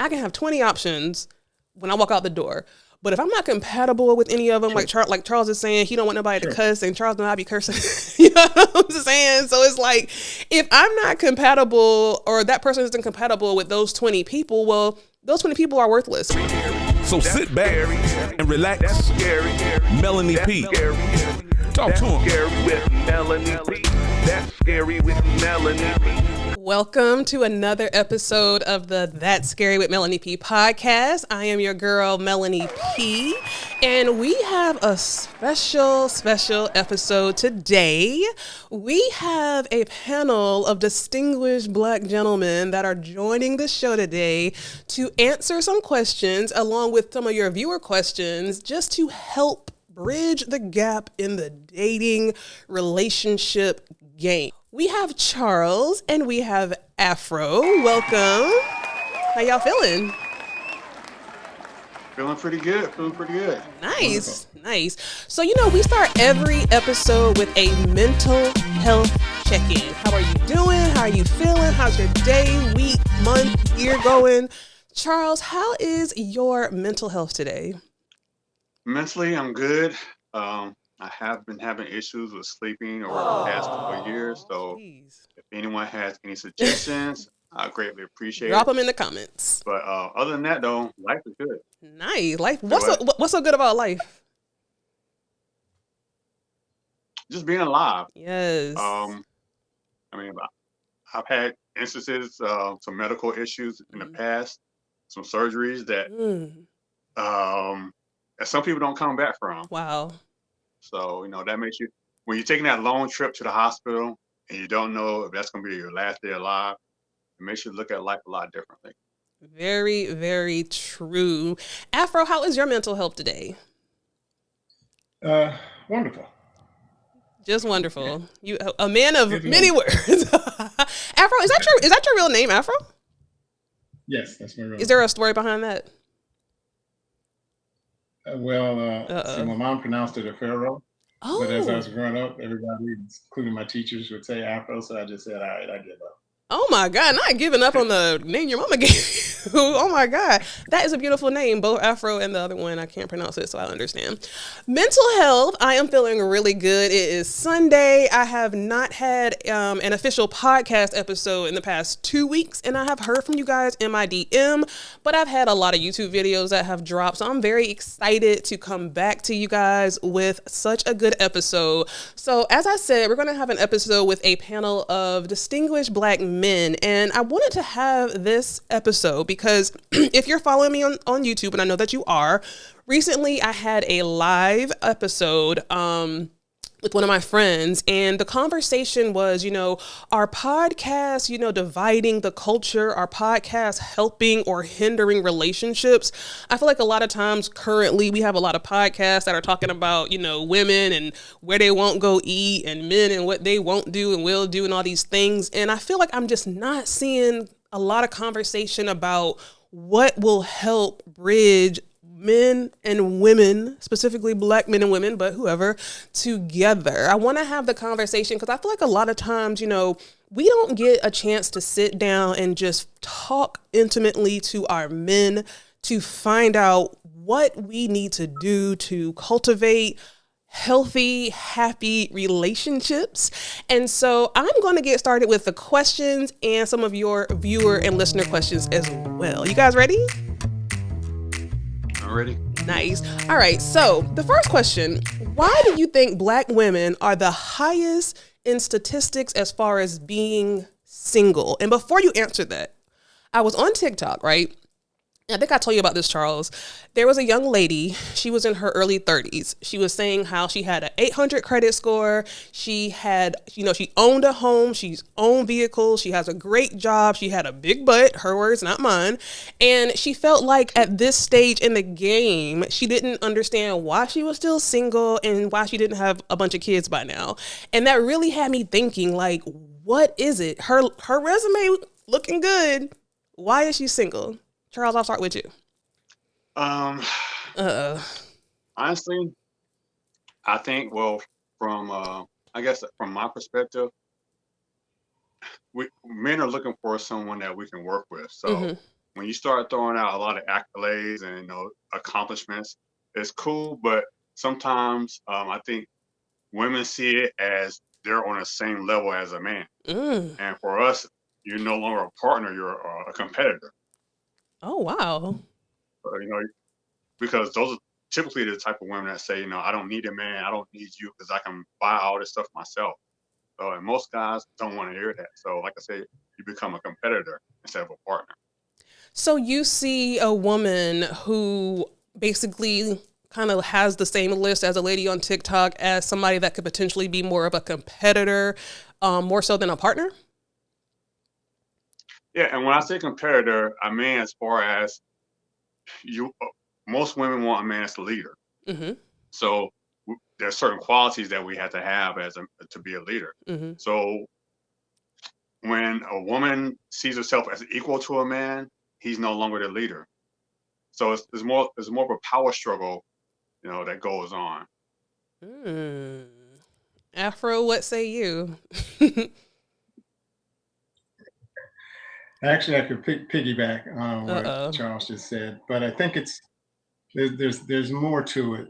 I can have 20 options when I walk out the door. But if I'm not compatible with any of them, like Charles is saying, he don't want nobody to cuss, and Charles don't be cursing. You know what I'm saying? So it's like, if I'm not compatible or that person isn't compatible with those 20 people, well, those 20 people are worthless. So sit back and relax. That's scary. Melanie That's P. scary. Talk to him. Scary with Melanie P. That's scary with Melanie P. Welcome to another episode of the That's Scary with Melanie P podcast. I am your girl, Melanie P. And we have a special episode today. We have a panel of distinguished Black gentlemen that are joining the show today to answer some questions along with some of your viewer questions just to help bridge the gap in the dating relationship game. We have Charles and we have Afro. Welcome. How y'all feeling? Feeling pretty good. Nice. So, we start every episode with a mental health check-in. How are you doing? How are you feeling? How's your day, week, month, year going? Charles, how is your mental health today? Mentally, I'm good. I have been having issues with sleeping over the past couple of years. So if anyone has any suggestions, I greatly appreciate Drop it. them in the comments. But other than that, though, life is good. Nice. Life. What's so good about life? Just being alive. Yes. I've had instances, some medical issues in the past, some surgeries that some people don't come back from. Wow. So, that makes you, when you're taking that long trip to the hospital and you don't know if that's going to be your last day alive, it makes you look at life a lot differently. Very, very true. Afro, how is your mental health today? Wonderful. Just wonderful. You a man of many words. Afro, is that your real name, Afro? Yes, that's my real name. Is there a story behind that? See, my mom pronounced it a pharaoh. Oh. But as I was growing up, everybody, including my teachers, would say Afro, so I just said, all right, I give up. Oh my God, not giving up on the name your mama gave you. Oh my God. That is a beautiful name, both Afro and the other one. I can't pronounce it, so I understand. Mental health, I am feeling really good. It is Sunday. I have not had an official podcast episode in the past 2 weeks, and I have heard from you guys in my DM, but I've had a lot of YouTube videos that have dropped, so I'm very excited to come back to you guys with such a good episode. So as I said, we're going to have an episode with a panel of distinguished Black men, and I wanted to have this episode because if you're following me on YouTube, and I know that you are, recently I had a live episode with one of my friends, and the conversation was, our podcast, dividing the culture, our podcast helping or hindering relationships. I feel like a lot of times currently we have a lot of podcasts that are talking about, women and where they won't go eat, and men and what they won't do and will do and all these things. And I feel like I'm just not seeing a lot of conversation about what will help bridge men and women, specifically Black men and women, but whoever, together. I want to have the conversation because I feel like a lot of times, we don't get a chance to sit down and just talk intimately to our men to find out what we need to do to cultivate healthy, happy relationships. And so I'm going to get started with the questions and some of your viewer and listener questions as well. You guys ready? Ready? Nice. All right. So the first question, why do you think Black women are the highest in statistics as far as being single? And before you answer that, I was on TikTok, right? I think I told you about this, Charles. There was a young lady. She was in her early 30s. She was saying how she had an 800 credit score. She had, she owned a home. She's owned vehicles. She has a great job. She had a big butt. Her words, not mine. And she felt like at this stage in the game, she didn't understand why she was still single and why she didn't have a bunch of kids by now. And that really had me thinking, like, what is it? Her resume looking good. Why is she single? Charles, I'll start with you. Honestly, I think, from my perspective, men are looking for someone that we can work with. So when you start throwing out a lot of accolades and accomplishments, it's cool, but sometimes I think women see it as they're on the same level as a man. And for us, you're no longer a partner, you're a competitor. Oh, wow. Because those are typically the type of women that say, I don't need a man, I don't need you because I can buy all this stuff myself. So, and most guys don't want to hear that. So, like I said, you become a competitor instead of a partner. So you see a woman who basically kind of has the same list as a lady on TikTok as somebody that could potentially be more of a competitor, more so than a partner? Yeah, and when I say competitor, I mean as far as most women want a man as a leader. Mm-hmm. So there's certain qualities that we have to have to be a leader. Mm-hmm. So when a woman sees herself as equal to a man, he's no longer the leader. So it's more of a power struggle, that goes on. Afro, what say you? Actually, I could piggyback on what Charles just said, but I think there's more to it.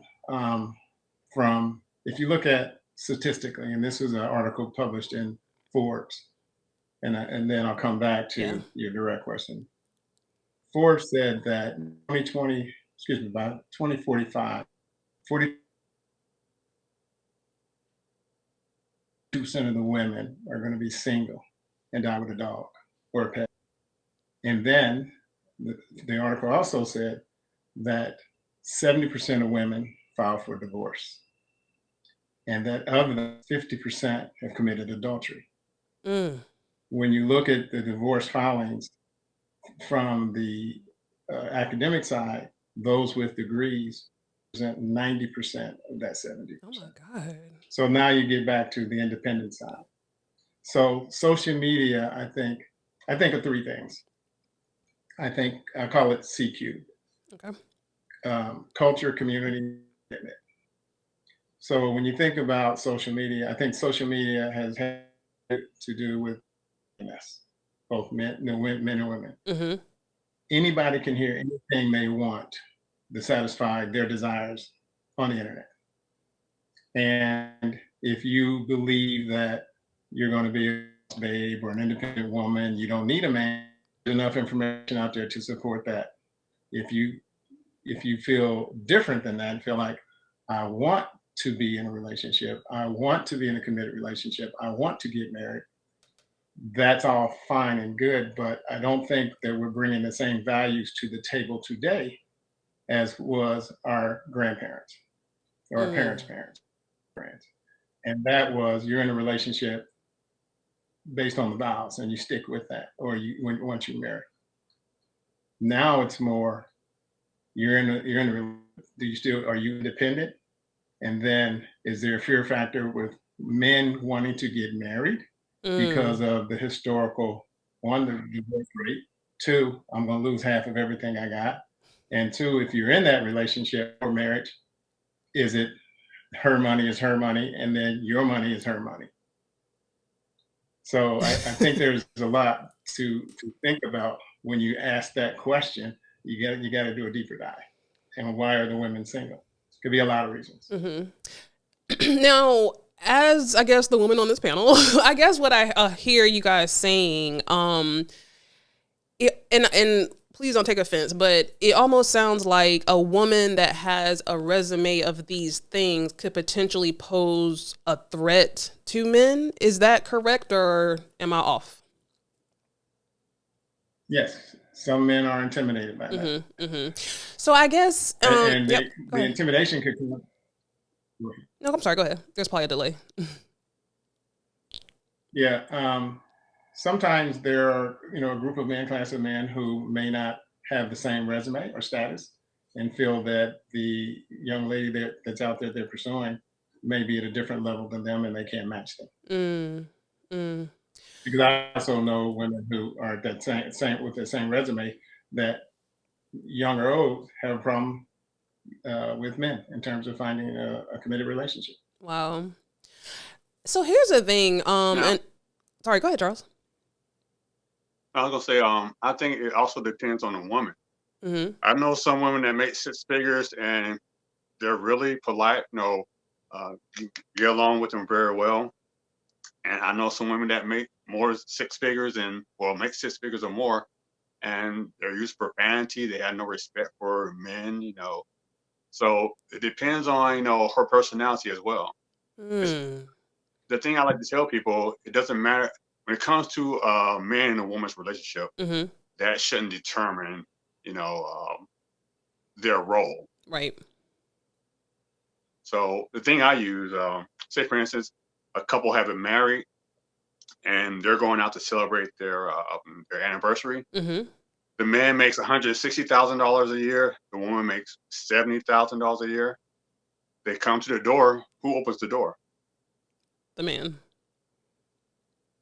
From if you look at statistically, and this was an article published in Forbes, and then I'll come back to your direct question. Forbes said that 2020, by 2045, 42% of the women are going to be single and die with a dog or a pet. And then the article also said that 70% of women file for divorce, and that of them, 50% have committed adultery. When you look at the divorce filings from the academic side, those with degrees represent 90% of that 70%. Oh my God. So now you get back to the independent side. So social media, I think of three things. I call it CQ. Okay. Culture, community. So when you think about social media, I think social media has had to do with both men and women. Mm-hmm. Anybody can hear anything they want to satisfy their desires on the internet. And if you believe that you're going to be a babe or an independent woman, you don't need a man. There's enough information out there to support that. If you feel different than that, feel like I want to be in a relationship, I want to be in a committed relationship, I want to get married, that's all fine and good, but I don't think that we're bringing the same values to the table today as was our grandparents or our parents' parents. And that was, you're in a relationship based on the vows and you stick with that, or once you're married. Now it's more, are you independent? And then is there a fear factor with men wanting to get married because of the historical, one, the divorce rate, two, I'm going to lose half of everything I got, and two, if you're in that relationship or marriage, is it her money is her money and then your money is her money? So I think there's a lot to think about when you ask that question. You got to do a deeper dive. And why are the women single? Could be a lot of reasons. Mm-hmm. Now, as I guess the woman on this panel, I guess what I hear you guys saying, and please don't take offense, but it almost sounds like a woman that has a resume of these things could potentially pose a threat to men. Is that correct, or am I off? Yes, some men are intimidated by that. Mm-hmm. So I guess, the intimidation could come up. No, I'm sorry. Go ahead. There's probably a delay. Yeah. Sometimes there are, a group of men, class of men who may not have the same resume or status and feel that the young lady that's out there they're pursuing may be at a different level than them and they can't match them. Because I also know women who are that same with the same resume that young or old have a problem with men in terms of finding a committed relationship. Wow. So here's the thing. And sorry, go ahead, Charles. I was gonna say, I think it also depends on the woman. Hmm. I know some women that make six figures and they're really polite, you get along with them very well. And I know some women that make more six figures and well make six figures or more, and they're used profanity. They have no respect for men. So it depends on her personality as well. It's, Mm. the thing I like to tell people, it doesn't matter when it comes to a man and a woman's relationship. Hmm. That shouldn't determine you know their role. Right. So the thing I use, say for instance, a couple have been married and they're going out to celebrate their anniversary. Hmm. The man makes $160,000 a year. The woman makes $70,000 a year. They come to the door. Who opens the door? The man.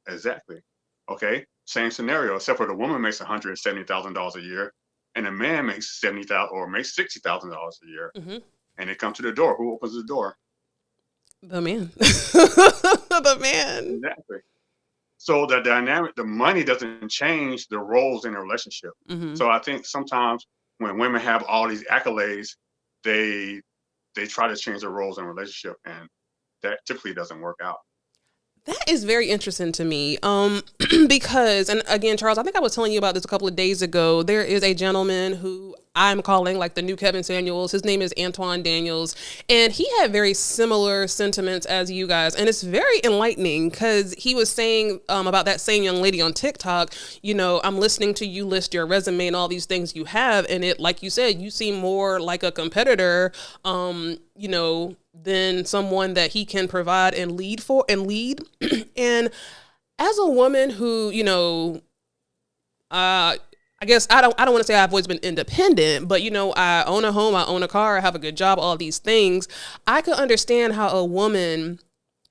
Exactly. Okay. Same scenario, except for the woman makes $170,000 a year, and the man makes 70,000 or makes $60,000 a year. Hmm. And they come to the door. Who opens the door? The man. The man. Exactly. So the dynamic, the money doesn't change the roles in a relationship. Hmm. So I think sometimes when women have all these accolades, they try to change their roles in a relationship, and that typically doesn't work out. That is very interesting to me. Because, and again, Charles, I think I was telling you about this a couple of days ago. There is a gentleman who I'm calling like the new Kevin Samuels. His name is Antoine Daniels, and he had very similar sentiments as you guys, and it's very enlightening because he was saying about that same young lady on TikTok. I'm listening to you list your resume and all these things you have, and it, like you said, you seem more like a competitor. Than someone that he can provide and lead. And as a woman who, I guess I don't want to say I've always been independent, but I own a home, I own a car, I have a good job, all these things. I could understand how a woman,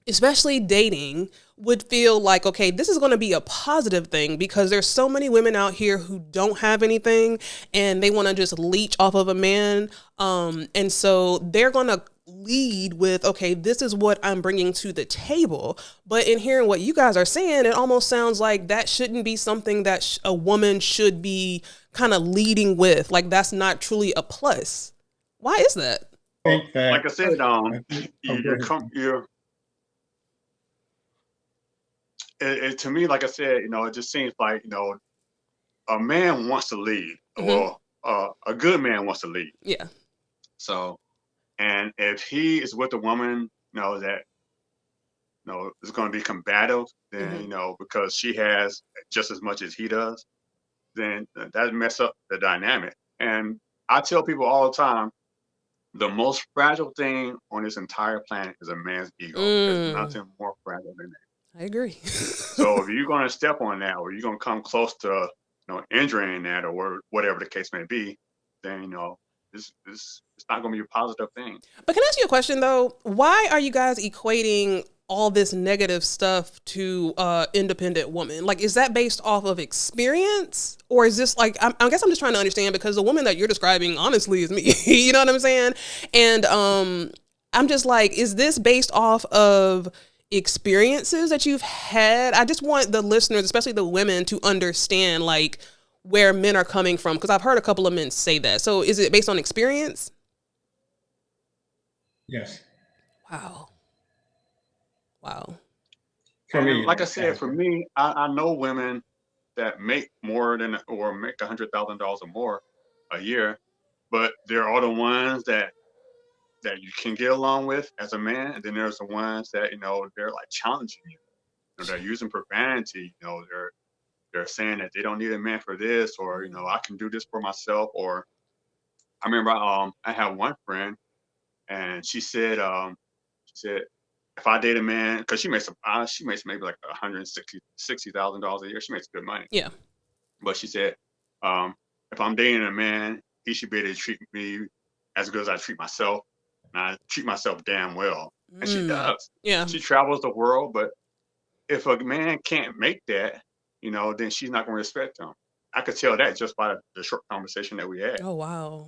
especially dating, would feel like, okay, this is going to be a positive thing because there's so many women out here who don't have anything and they want to just leech off of a man. And so they're going to lead with, okay, this is what I'm bringing to the table. But in hearing what you guys are saying, it almost sounds like that shouldn't be something that a woman should be kind of leading with. Like that's not truly a plus. Why is that? I think that, Like I said, go ahead. to me, like I said, it just seems like a man wants to lead. Hmm. Well, a good man wants to lead. Yeah. So, and if he is with a woman, that is going to be combative, then Hmm. because she has just as much as he does, then that mess up the dynamic. And I tell people all the time, the most fragile thing on this entire planet is a man's ego. There's nothing more fragile than that. I agree. So if you're going to step on that, or you're going to come close to injuring that, or whatever the case may be, then it's not going to be a positive thing. But can I ask you a question though? Why are you guys equating all this negative stuff to independent woman? Like, is that based off of experience, or is this like I guess I'm just trying to understand because the woman that you're describing, honestly, is me. You know what I'm saying? And I'm just like, is this based off of experiences that you've had? I just want the listeners, especially the women, to understand like where men are coming from because I've heard a couple of men say that. So is it based on experience? Yes. Wow. Wow. For And me, like I said, for me, I know women that make more than or make $100,000 or more a year, but there are the ones that you can get along with as a man, and then there's the ones that they're like challenging you. They're using profanity. They're saying that they don't need a man for this, or I can do this for myself. Or I remember I have one friend, and she said if I date a man, because she makes maybe like $160,000 a year. She makes good money. Yeah. But she said, if I'm dating a man, he should be able to treat me as good as I treat myself. And I treat myself damn well. And she does. Yeah. She travels the world, but if a man can't make that, then she's not going to respect him. I could tell that just by the short conversation that we had. Oh wow.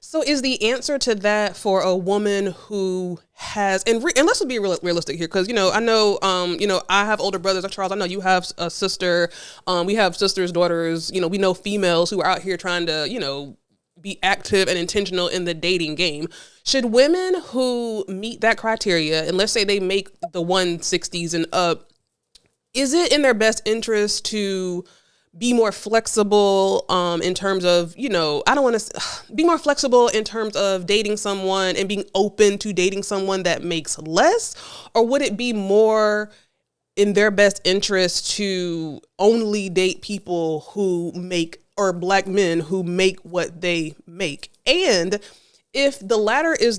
So is the answer to that for a woman who has and let's be realistic here, because I know I have older brothers like Charles. I know you have a sister. We have sisters, daughters. We know females who are out here trying to be active and intentional in the dating game. Should women who meet that criteria, and let's say they make the 160s and up, is it in their best interest to be more flexible in terms of, I don't want to be more flexible in terms of dating someone and being open to dating someone that makes less? Or would it be more in their best interest to only date people who make, or black men who make what they make? And if the latter is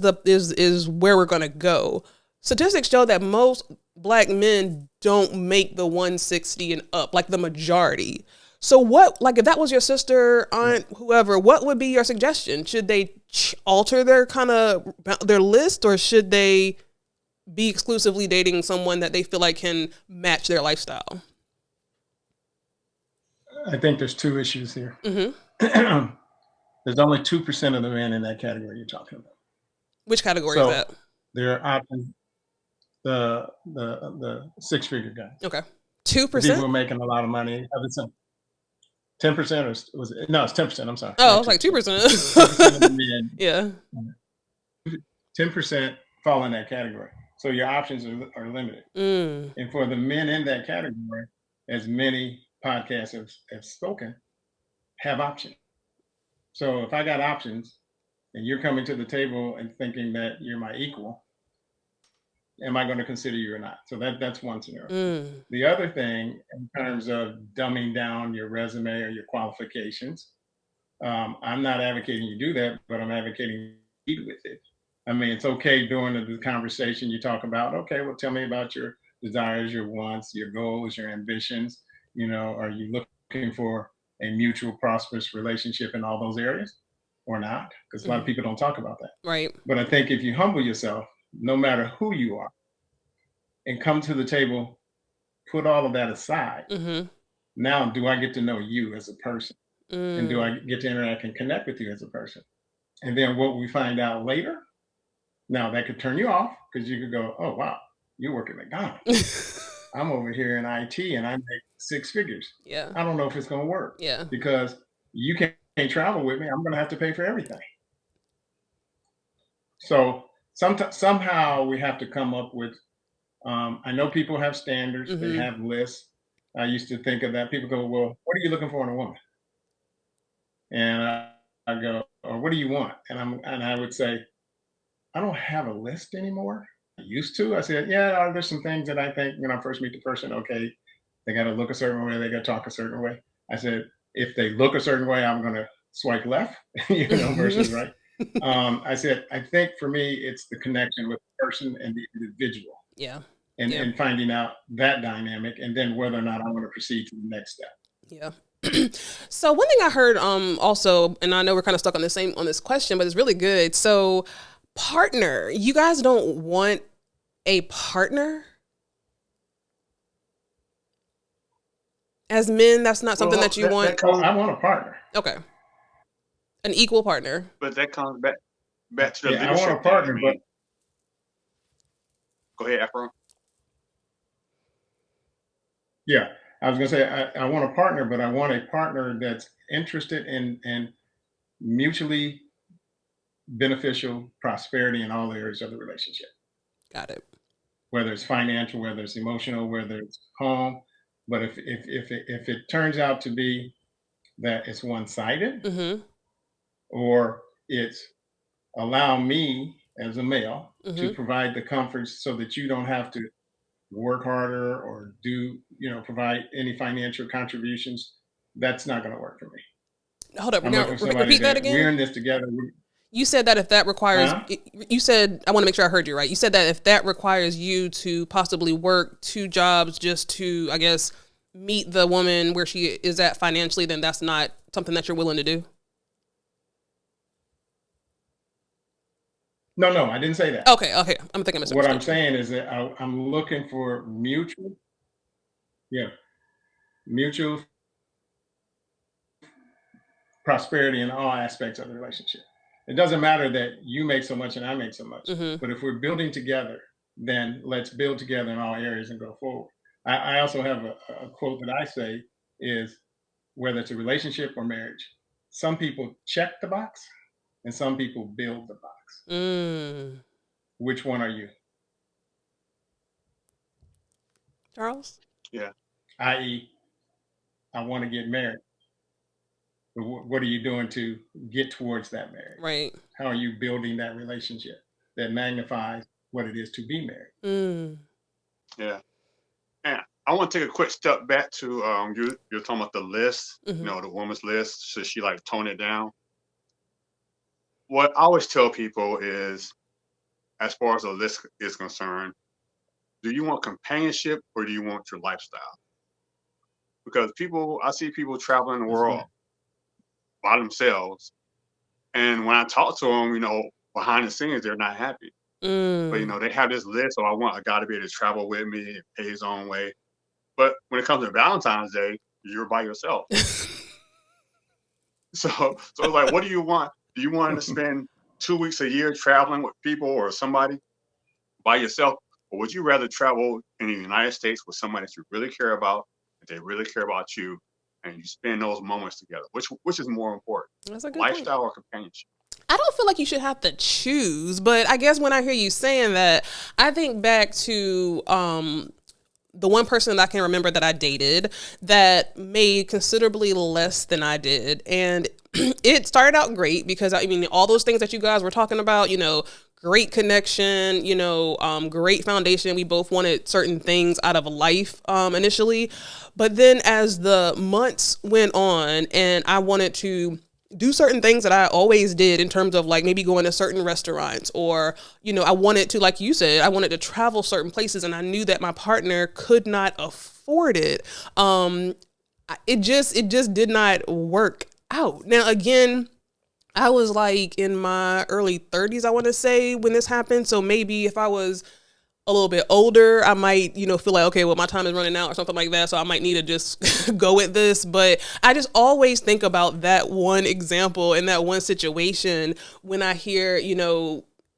where we're going to go, statistics show that most black men don't make the 160 and up, like the majority. So if that was your sister, aunt, whoever, what would be your suggestion? Should they alter their list, or should they be exclusively dating someone that they feel like can match their lifestyle? I think there's two issues here. Mm-hmm. There's only 2% of the men in that category you're talking about. Which category is that? There are options. The six-figure guys. Okay. 2%? People who are making a lot of money. 10% or was it? No, it's 10%. I'm sorry. Oh, I was like 2%. 10% of the men. Yeah. 10% fall in that category. So your options are limited. And for the men in that category, as many podcasts have spoken, have options. So if I got options and you're coming to the table and thinking that you're my equal, am I going to consider you or not? So that's one scenario. The other thing, in terms of dumbing down your resume or your qualifications, I'm not advocating you do that, but I'm advocating you lead with it. I mean, it's okay during the conversation you talk about, okay, well, tell me about your desires, your wants, your goals, your ambitions. Are you looking for a mutual prosperous relationship in all those areas or not? Because a lot of people don't talk about that. Right. But I think if you humble yourself, no matter who you are, and come to the table, put all of that aside. Now, do I get to know you as a person? And do I get to interact and connect with you as a person? And then what we find out later, now that could turn you off, because you could go, oh, wow, you work at McDonald's. I'm over here in IT and I make 6 figures. Yeah. I don't know if it's going to work. Yeah. Because you can't travel with me. I'm going to have to pay for everything. So somehow we have to come up with, I know people have standards, they have lists. I used to think of that. People go, well, what are you looking for in a woman? And I go, or what do you want? And I would say, I don't have a list anymore. I used to. I said, yeah, there's some things that I think when I first meet the person, okay, they got to look a certain way, they got to talk a certain way. I said, if they look a certain way, I'm going to swipe left, versus right. I said, I think for me, it's the connection with the person and the individual. Yeah. And finding out that dynamic, and then whether or not I want to proceed to the next step. Yeah. So one thing I heard also, and I know we're kind of stuck on this question, but it's really good. So partner, you guys don't want a partner? As men, that's not something that you want? I want a partner. Okay. An equal partner. But that comes back to the leadership. I want a partner, but go ahead, Afro. Yeah, I was going to say, I want a partner, but I want a partner that's interested in mutually beneficial prosperity in all areas of the relationship. Got it. Whether it's financial, whether it's emotional, whether it's home. But if it turns out to be that it's one-sided, or it's allow me as a male to provide the comforts so that you don't have to work harder or do, provide any financial contributions, that's not going to work for me. Hold up. Now, repeat that again. We're in this together. You said that if that requires, you said, I want to make sure I heard you right. You said that if that requires you to possibly work 2 jobs just to, I guess, meet the woman where she is at financially, then that's not something that you're willing to do? No, I didn't say that. Okay. I'm thinking what I'm saying is that I'm looking for mutual prosperity in all aspects of the relationship. it doesn't matter that you make so much and I make so much. Mm-hmm. But if we're building together, then let's build together in all areas and go forward. I also have a quote that I say is, whether it's a relationship or marriage, some people check the box and some people build the box. Mm. Which one are you? Charles? Yeah. I.e., I want to get married. But what are you doing to get towards that marriage? Right. How are you building that relationship that magnifies what it is to be married? Mm. Yeah. And I want to take a quick step back to you're talking about the list, Mm-hmm. the woman's list. Should she like tone it down? What I always tell people is, as far as the list is concerned, do you want companionship or do you want your lifestyle? Because I see people traveling the world by themselves, and when I talk to them, behind the scenes, they're not happy. Mm. But they have this list, I want a guy to be able to travel with me and pay his own way. But when it comes to Valentine's Day, you're by yourself. So it's like, what do you want? Do you want to spend 2 weeks a year traveling with people or somebody by yourself? Or would you rather travel in the United States with somebody that you really care about, that they really care about you, and you spend those moments together? Which is more important? That's a good Lifestyle point. or companionship? I don't feel like you should have to choose, but I guess when I hear you saying that, I think back to the one person that I can remember that I dated that made considerably less than I did. And it started out great because, all those things that you guys were talking about, great connection, great foundation. We both wanted certain things out of life initially. But then as the months went on and I wanted to do certain things that I always did in terms of like maybe going to certain restaurants or, I wanted to, like you said, I wanted to travel certain places and I knew that my partner could not afford it. It just did not work out. Now, again, I was like in my early 30s, I want to say, when this happened. So maybe if I was a little bit older, I might, feel like, okay, well, my time is running out or something like that. So I might need to just go with this. But I just always think about that one example and that one situation when I hear,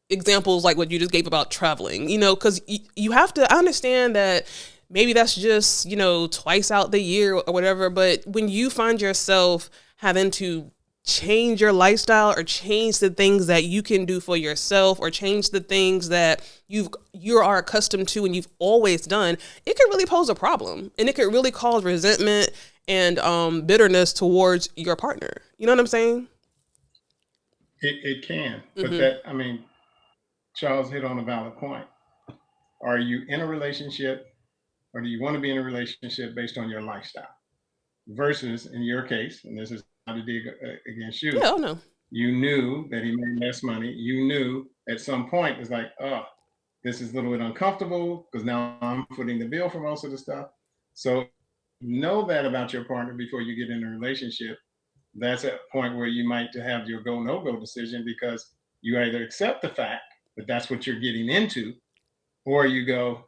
examples like what you just gave about traveling, because you have to understand that maybe that's just, twice out the year or whatever. But when you find yourself having to change your lifestyle or change the things that you can do for yourself or change the things that you are accustomed to and you've always done, it could really pose a problem and it could really cause resentment and bitterness towards your partner. You know what I'm saying? It can, but Mm-hmm. Charles hit on a valid point. Are you in a relationship or do you want to be in a relationship based on your lifestyle? Versus in your case, and this is not to dig against you, Yeah, no. you knew that he made less money. You knew at some point it's like, oh, this is a little bit uncomfortable because now I'm footing the bill for most of the stuff. So know that about your partner before you get in a relationship. That's a point where you might have your go no go decision because you either accept the fact that that's what you're getting into, or you go,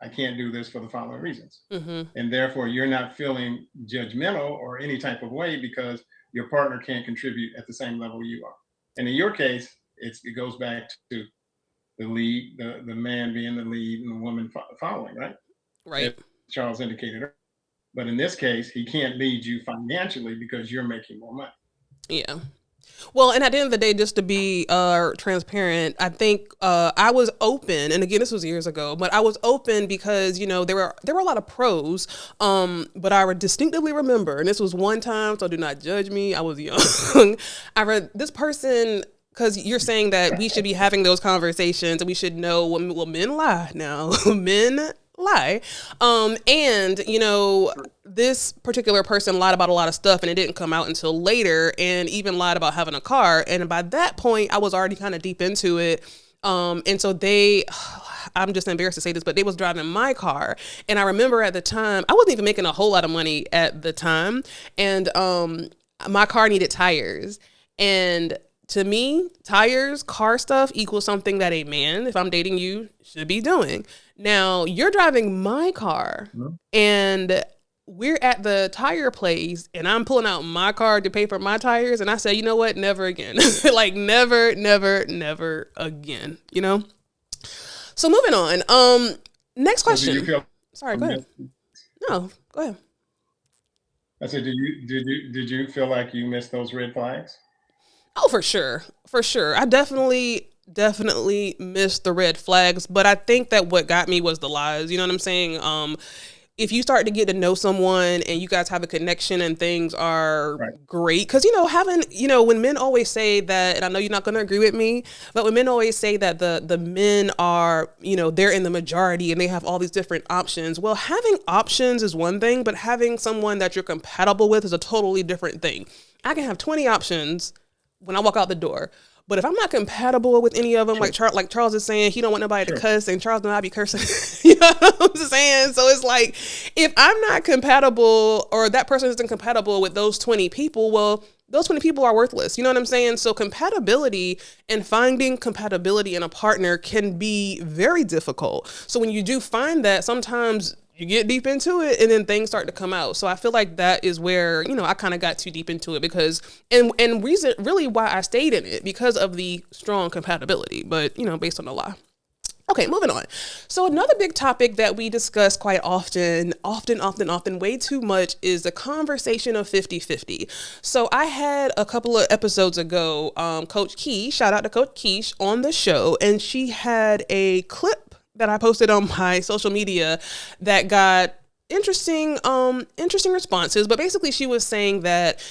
I can't do this for the following reasons. Mm-hmm. And therefore, you're not feeling judgmental or any type of way because your partner can't contribute at the same level you are. And in your case, it goes back to the lead, the man being the lead and the woman following, right? Right. As Charles indicated earlier. But in this case, he can't lead you financially because you're making more money. Yeah. Well, and at the end of the day, just to be transparent, I think I was open, and again, this was years ago, but I was open because there were a lot of pros, but I distinctively remember, and this was one time, so do not judge me. I was young. I read this person. Because you're saying that we should be having those conversations and we should know when men lie now. Men lie. And, this particular person lied about a lot of stuff and it didn't come out until later and even lied about having a car. And by that point, I was already kind of deep into it. And so I'm just embarrassed to say this, but they was driving my car. And I remember at the time, I wasn't even making a whole lot of money at the time. And my car needed tires. And to me, tires, car stuff equals something that a man, if I'm dating you, should be doing. Now, you're driving my car, and we're at the tire place and I'm pulling out my card to pay for my tires. And I say, you know what? Never again. Like never, never, never again, you know? So moving on. Next question. Sorry, go ahead. No, go ahead. I said, did you feel like you missed those red flags? Oh, for sure. For sure. I definitely missed the red flags, but I think that what got me was the lies. You know what I'm saying? If you start to get to know someone and you guys have a connection and things are great, because, when men always say that, and I know you're not going to agree with me, but when men always say that the men are, they're in the majority and they have all these different options. Well, having options is one thing, but having someone that you're compatible with is a totally different thing. I can have 20 options when I walk out the door. But if I'm not compatible with any of them, like Charles is saying, he don't want nobody to cuss, and Charles don't be cursing. You know what I'm saying? So it's like, if I'm not compatible or that person isn't compatible with those 20 people, well, those 20 people are worthless. You know what I'm saying? So compatibility and finding compatibility in a partner can be very difficult. So when you do find that, sometimes you get deep into it and then things start to come out. So I feel like that is where, I kind of got too deep into it because, and reason really why I stayed in it because of the strong compatibility, but, based on the lie. Okay, moving on. So another big topic that we discuss quite often, way too much, is the conversation of 50-50. So I had a couple of episodes ago, Coach Keish, shout out to Coach Keish on the show, and she had a clip that I posted on my social media that got interesting responses. But basically she was saying that,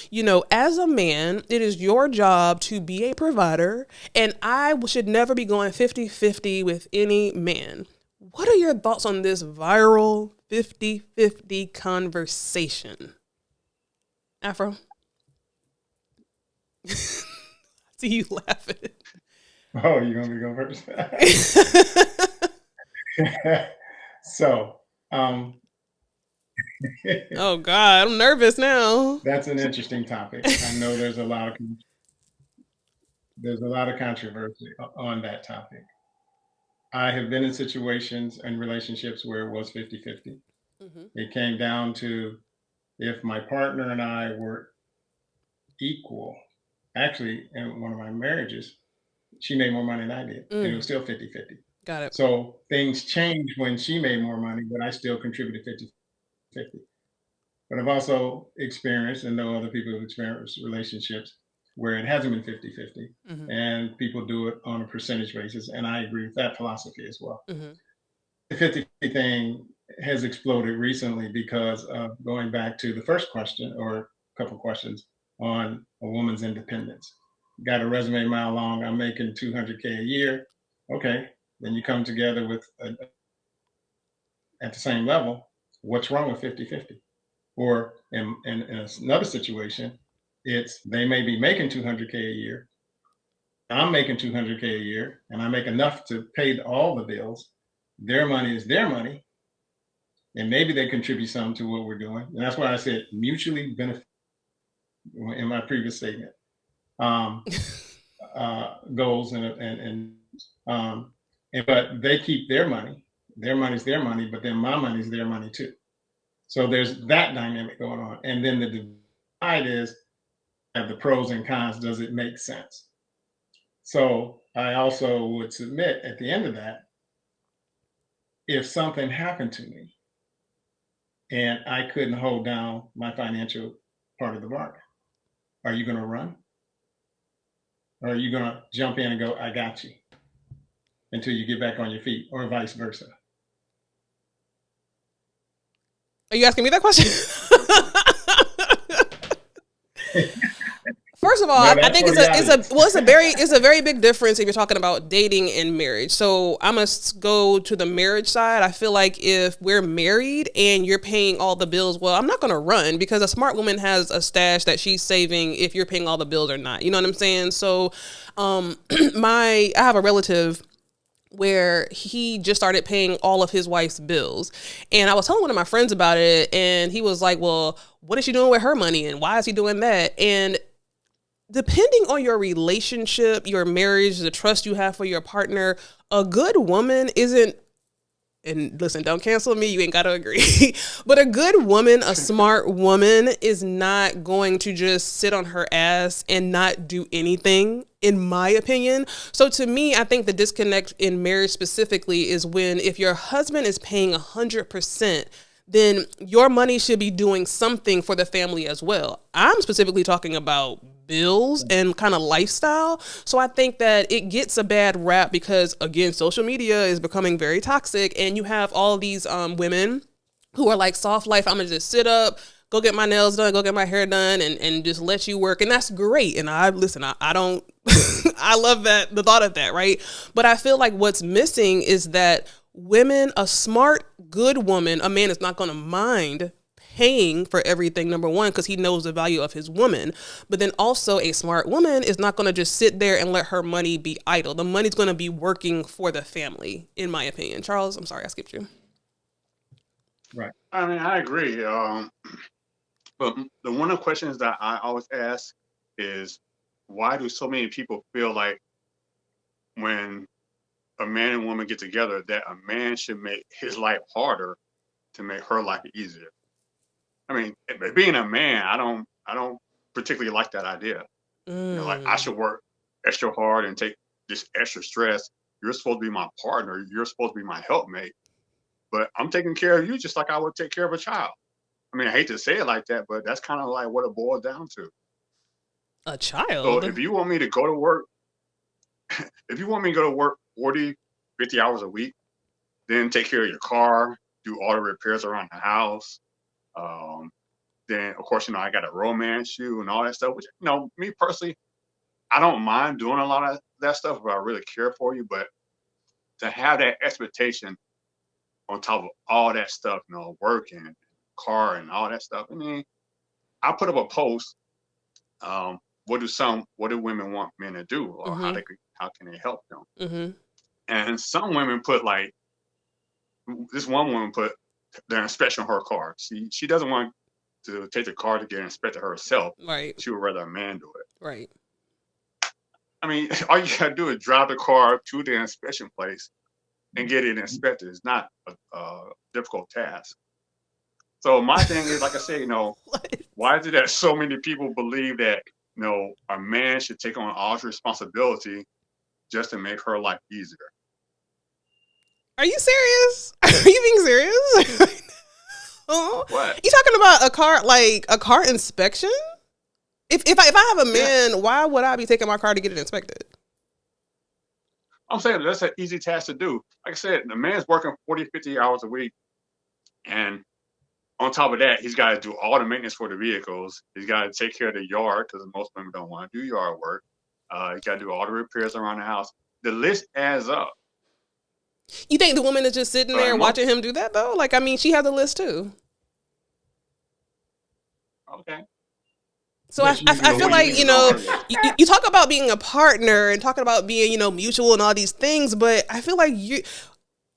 as a man, it is your job to be a provider, and I should never be going 50-50 with any man. What are your thoughts on this viral 50-50 conversation? Afro? See you laughing. Oh, you want me to go first? So, oh God, I'm nervous now. That's an interesting topic. I know there's a lot of controversy on that topic. I have been in situations and relationships where it was 50-50. Mm-hmm. It came down to if my partner and I were equal. Actually, in one of my marriages, she made more money than I did, and it was still 50-50. Got it. So things changed when she made more money, but I still contributed 50-50. But I've also experienced, and know other people have experienced relationships where it hasn't been 50-50, and people do it on a percentage basis. And I agree with that philosophy as well. Mm-hmm. The 50-50 thing has exploded recently because of going back to the first question or a couple questions on a woman's independence. Got a resume a mile long. I'm making $200K a year. Okay. Then you come together with at the same level. What's wrong with 50-50? Or in another situation, it's they may be making $200K a year. I'm making $200K a year, and I make enough to pay all the bills. Their money is their money, and maybe they contribute some to what we're doing. And that's why I said mutually benefit in my previous statement. Goals but they keep their money. Their money's their money, but then my money's their money too. So there's that dynamic going on. And then the divide is have the pros and cons. Does it make sense? So I also would submit at the end of that, if something happened to me and I couldn't hold down my financial part of the bargain, are you going to run? Or are you going to jump in and go, I got you, until you get back on your feet, or vice versa? Are you asking me that question? First of all, no, I think it's a very big difference if you're talking about dating and marriage. So I must go to the marriage side. I feel like if we're married and you're paying all the bills, well, I'm not going to run because a smart woman has a stash that she's saving if you're paying all the bills or not. You know what I'm saying? So I have a relative where he just started paying all of his wife's bills. And I was telling one of my friends about it, and he was like, well, what is she doing with her money? And why is he doing that? And depending on your relationship, your marriage, the trust you have for your partner, a good woman isn't and listen, don't cancel me. You ain't got to agree. But a good woman, a smart woman is not going to just sit on her ass and not do anything, in my opinion. So to me, I think the disconnect in marriage specifically is when if your husband is paying 100%, then your money should be doing something for the family as well. I'm specifically talking about bills and kind of lifestyle. So I think that it gets a bad rap because, again, social media is becoming very toxic, and you have all these women who are like, soft life, I'm gonna just sit up, go get my nails done, go get my hair done, and just let you work. And that's great. And I don't, I love that, the thought of that, right? But I feel like what's missing is that women, a smart, good woman, a man is not going to mind paying for everything, number one, because he knows the value of his woman. But then also a smart woman is not going to just sit there and let her money be idle. The money's going to be working for the family, in my opinion. Charles, I'm sorry, I skipped you. Right. I mean, I agree. But the one of the questions that I always ask is, why do so many people feel like when a man and woman get together that a man should make his life harder to make her life easier? I mean, being a man, I don't particularly like that idea. You know, like I should work extra hard and take this extra stress. You're supposed to be my partner. You're supposed to be my helpmate. But I'm taking care of you just like I would take care of a child. I mean, I hate to say it like that, but that's kind of like what it boils down to. A child? So if you want me to go to work, if you want me to go to work 40, 50 hours a week, then take care of your car, do all the repairs around the house. Then, of course, you know, I got to romance you and all that stuff, which, you know, me personally, I don't mind doing a lot of that stuff if I really care for you. But to have that expectation on top of all that stuff, you know, work and car and all that stuff. I mean, I put up a post. What do women want men to do, or how can they help them? And some women put like, this one woman put their inspection on her car. She doesn't want to take the car to get inspected herself. Right. She would rather a man do it. Right. I mean, all you gotta do is drive the car to the inspection place and get it inspected. It's not a difficult task. So my thing is, like I said, you know, why is it that so many people believe that, you know, a man should take on all the responsibility just to make her life easier? Are you serious? Are you being serious? What? You talking about a car inspection? If I have a man, why would I be taking my car to get it inspected? I'm saying that's an easy task to do. Like I said, the man's working 40, 50 hours a week. And on top of that, he's got to do all the maintenance for the vehicles. He's got to take care of the yard because most women don't want to do yard work. He's got to do all the repairs around the house. The list adds up. You think the woman is just sitting there watching him do that, though? Like, I mean, she has a list, too. Okay. So I feel like, you know, you talk about being a partner and talking about being, you know, mutual and all these things, but I feel like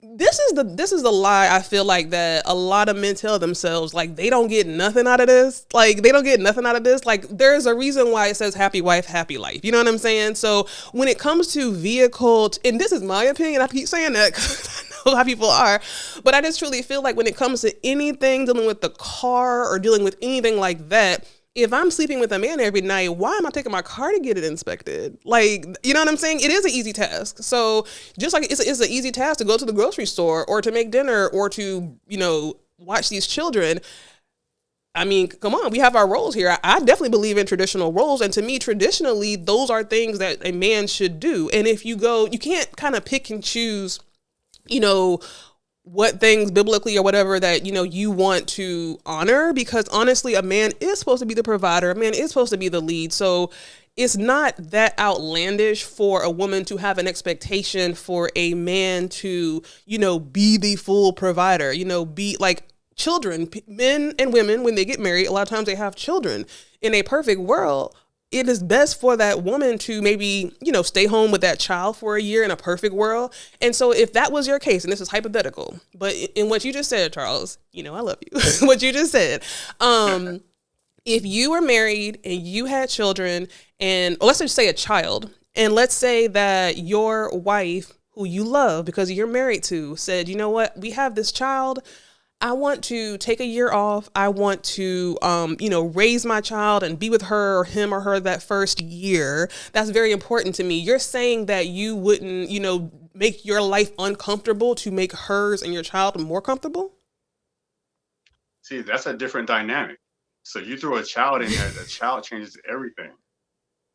this is the lie. I feel like that a lot of men tell themselves, like, they don't get nothing out of this. Like, they don't get nothing out of this. Like, there's a reason why it says happy wife, happy life. You know what I'm saying? So when it comes to vehicle, and this is my opinion, I keep saying that because I know how people are, but I just truly feel like when it comes to anything dealing with the car or dealing with anything like that, if I'm sleeping with a man every night, why am I taking my car to get it inspected? Like, you know what I'm saying? It is an easy task. So just like it's an easy task to go to the grocery store or to make dinner or to, you know, watch these children. I mean, come on, we have our roles here. I definitely believe in traditional roles. And to me, traditionally, those are things that a man should do. And if you can't kind of pick and choose, you know, what things biblically or whatever that, you know, you want to honor, because honestly, a man is supposed to be the provider. A man is supposed to be the lead. So it's not that outlandish for a woman to have an expectation for a man to, you know, be the full provider, you know, be like children, men and women, when they get married, a lot of times they have children. In a perfect world, it is best for that woman to maybe, you know, stay home with that child for a year in a perfect world. And so if that was your case, and this is hypothetical, but in what you just said, Charles, you know, I love you, what you just said, if you were married and you had children and let's just say a child, and let's say that your wife, who you love because you're married to said, you know what, we have this child. I want to take a year off. I want to, raise my child and be with her or him or her that first year. That's very important to me. You're saying that you wouldn't, make your life uncomfortable to make hers and your child more comfortable? See, that's a different dynamic. So you throw a child in there, the child changes everything.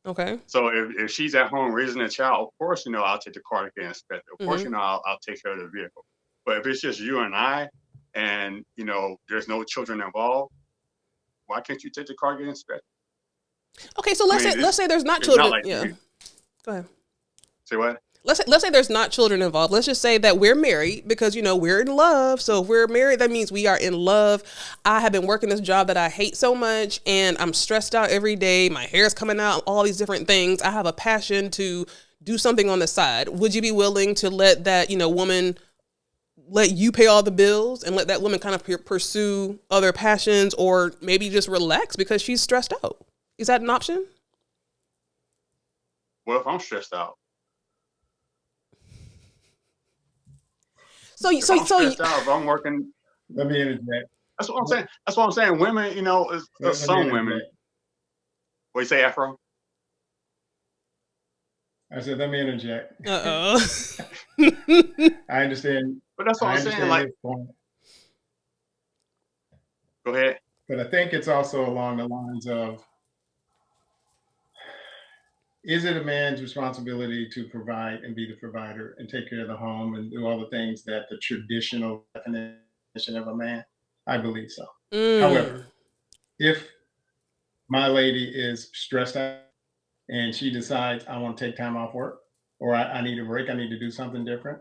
Okay. So if she's at home raising a child, of course, I'll take the car to get inspected. Of course, I'll take care of the vehicle. But if it's just you and I, and there's no children involved, why can't you take the car to get inspected? Okay, so let's say there's not children. Not like, yeah. Go ahead. Say what? Let's say there's not children involved. Let's just say that we're married because, we're in love. So if we're married, that means we are in love. I have been working this job that I hate so much and I'm stressed out every day. My hair is coming out, all these different things. I have a passion to do something on the side. Would you be willing to let that, woman let you pay all the bills and let that woman kind of pursue other passions or maybe just relax because she's stressed out? Is that an option? What if I'm stressed out? If I'm working. Let me interject. That's what I'm saying. That's what I'm saying. Women, some women. What you say, Afro? I said, let me interject. Uh-oh. I understand. But that's what I'm saying. Like, go ahead. But I think it's also along the lines of, is it a man's responsibility to provide and be the provider and take care of the home and do all the things that the traditional definition of a man? I believe so. However, if my lady is stressed out and she decides I want to take time off work or I need a break, I need to do something different,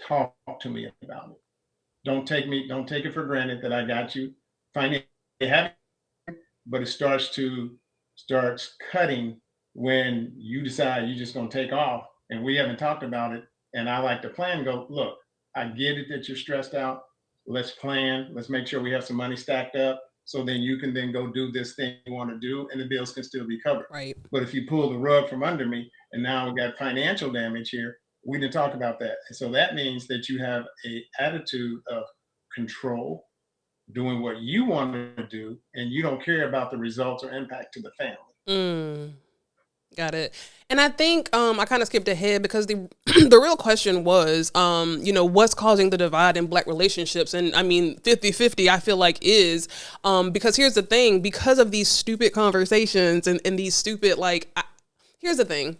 talk to me about it. Don't take it for granted that I got you. Financially, but it starts cutting when you decide you're just going to take off and we haven't talked about it. And I like to plan, go, look, I get it that you're stressed out. Let's plan. Let's make sure we have some money stacked up. So then you can then go do this thing you want to do and the bills can still be covered. Right. But if you pull the rug from under me and now we got financial damage here, we didn't talk about that. And so that means that you have a attitude of control, doing what you want to do, and you don't care about the results or impact to the family. Got it. And I think I kind of skipped ahead because the the real question was, what's causing the divide in Black relationships? And I mean, 50-50, I feel like is because here's the thing, because of these stupid conversations and these stupid, here's the thing.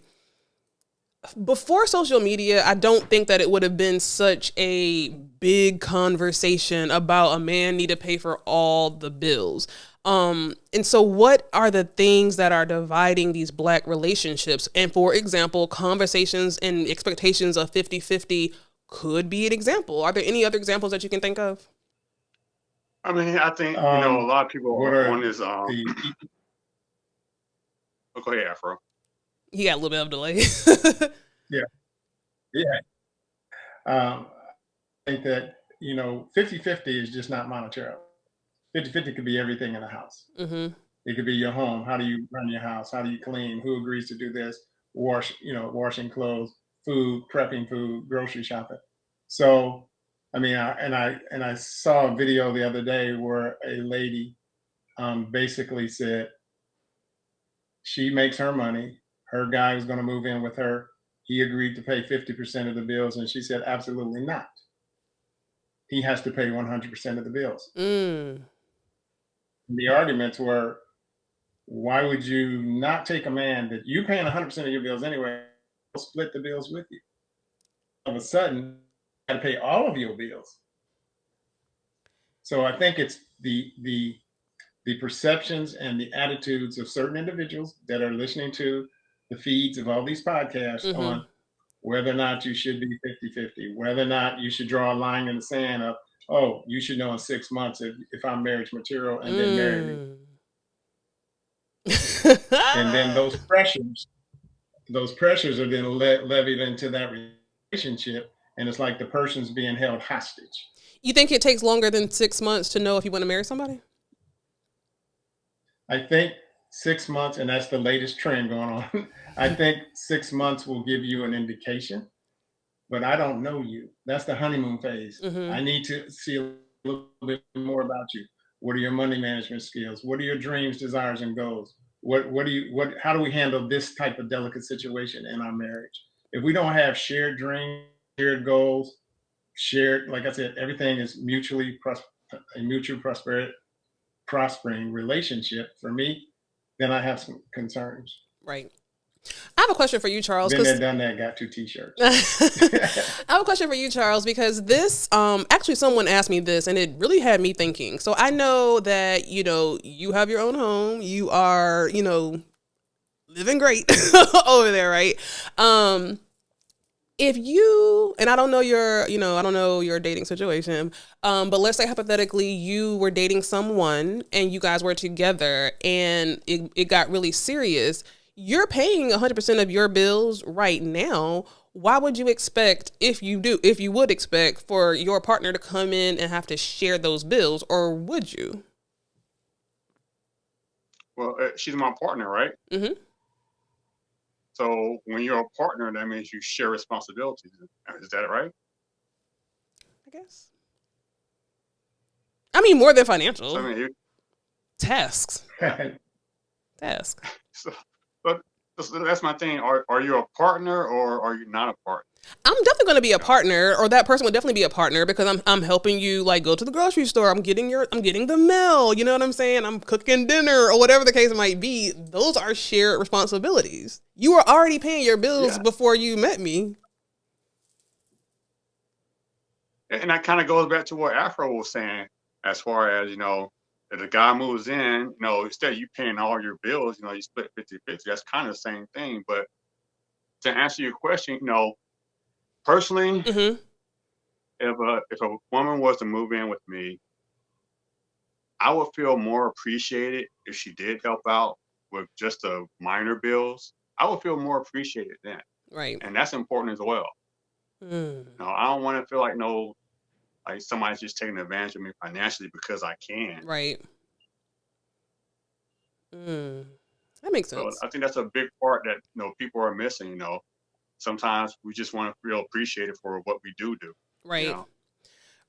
Before social media, I don't think that it would have been such a big conversation about a man need to pay for all the bills. And so what are the things that are dividing these Black relationships? And for example, conversations and expectations of 50-50 could be an example. Are there any other examples that you can think of? I mean, I think, a lot of people are on this, go ahead, Afro. He got a little bit of delay. Yeah. I think that, 50-50 is just not monetary. 50-50 could be everything in the house. Mm-hmm. It could be your home. How do you run your house? How do you clean? Who agrees to do this? Washing clothes, food, prepping food, grocery shopping. So, I mean, I saw a video the other day where a lady basically said she makes her money. Her guy was going to move in with her. He agreed to pay 50% of the bills, and she said, absolutely not. He has to pay 100% of the bills. The arguments were, why would you not take a man that you're paying 100% of your bills anyway, split the bills with you? All of a sudden, you got to pay all of your bills. So I think it's the perceptions and the attitudes of certain individuals that are listening to the feeds of all these podcasts on whether or not you should be 50-50, whether or not you should draw a line in the sand of, oh, you should know in 6 months if I'm marriage material and then marry me. And then those pressures are then levied into that relationship. And it's like the person's being held hostage. You think it takes longer than 6 months to know if you want to marry somebody? I think 6 months, and that's the latest trend going on. I think 6 months will give you an indication. but I don't know you. That's the honeymoon phase. Mm-hmm. I need to see a little bit more about you. What are your money management skills? What are your dreams, desires, and goals? How do we handle this type of delicate situation in our marriage? If we don't have shared dreams, shared goals, shared, like I said, everything is a mutual prospering relationship for me, then I have some concerns. Right. I have a question for you, Charles. Been there, done that, got 2 t-shirts. I have a question for you, Charles, because this, actually someone asked me this and it really had me thinking. So I know that, you have your own home. You are, living great over there, right? If you, and I don't know your dating situation, but let's say hypothetically you were dating someone and you guys were together and it got really serious. You're paying 100% of your bills right now. Why would you expect, if you would expect for your partner to come in and have to share those bills, or would you? Well, she's my partner, right? Mm-hmm. So when you're a partner, that means you share responsibilities. Is that right? I guess. I mean, more than financial. So, I mean, tasks. So, but that's my thing. Are you a partner or are you not a partner? I'm definitely going to be a partner, or that person would definitely be a partner, because I'm helping you, like, go to the grocery store. I'm getting the mail. You know what I'm saying? I'm cooking dinner or whatever the case might be. Those are shared responsibilities. You were already paying your bills before you met me. And that kind of goes back to what Afro was saying, as far as, if the guy moves in, instead of you paying all your bills, you split 50-50. That's kind of the same thing. But to answer your question, personally, Mm-hmm. if a woman was to move in with me, I would feel more appreciated if she did help out with just the minor bills. I would feel more appreciated then. Right. And that's important as well. I don't want to feel like somebody's just taking advantage of me financially because I can. Right. That makes sense. So I think that's a big part that people are missing. Sometimes we just want to feel appreciated for what we do. Right.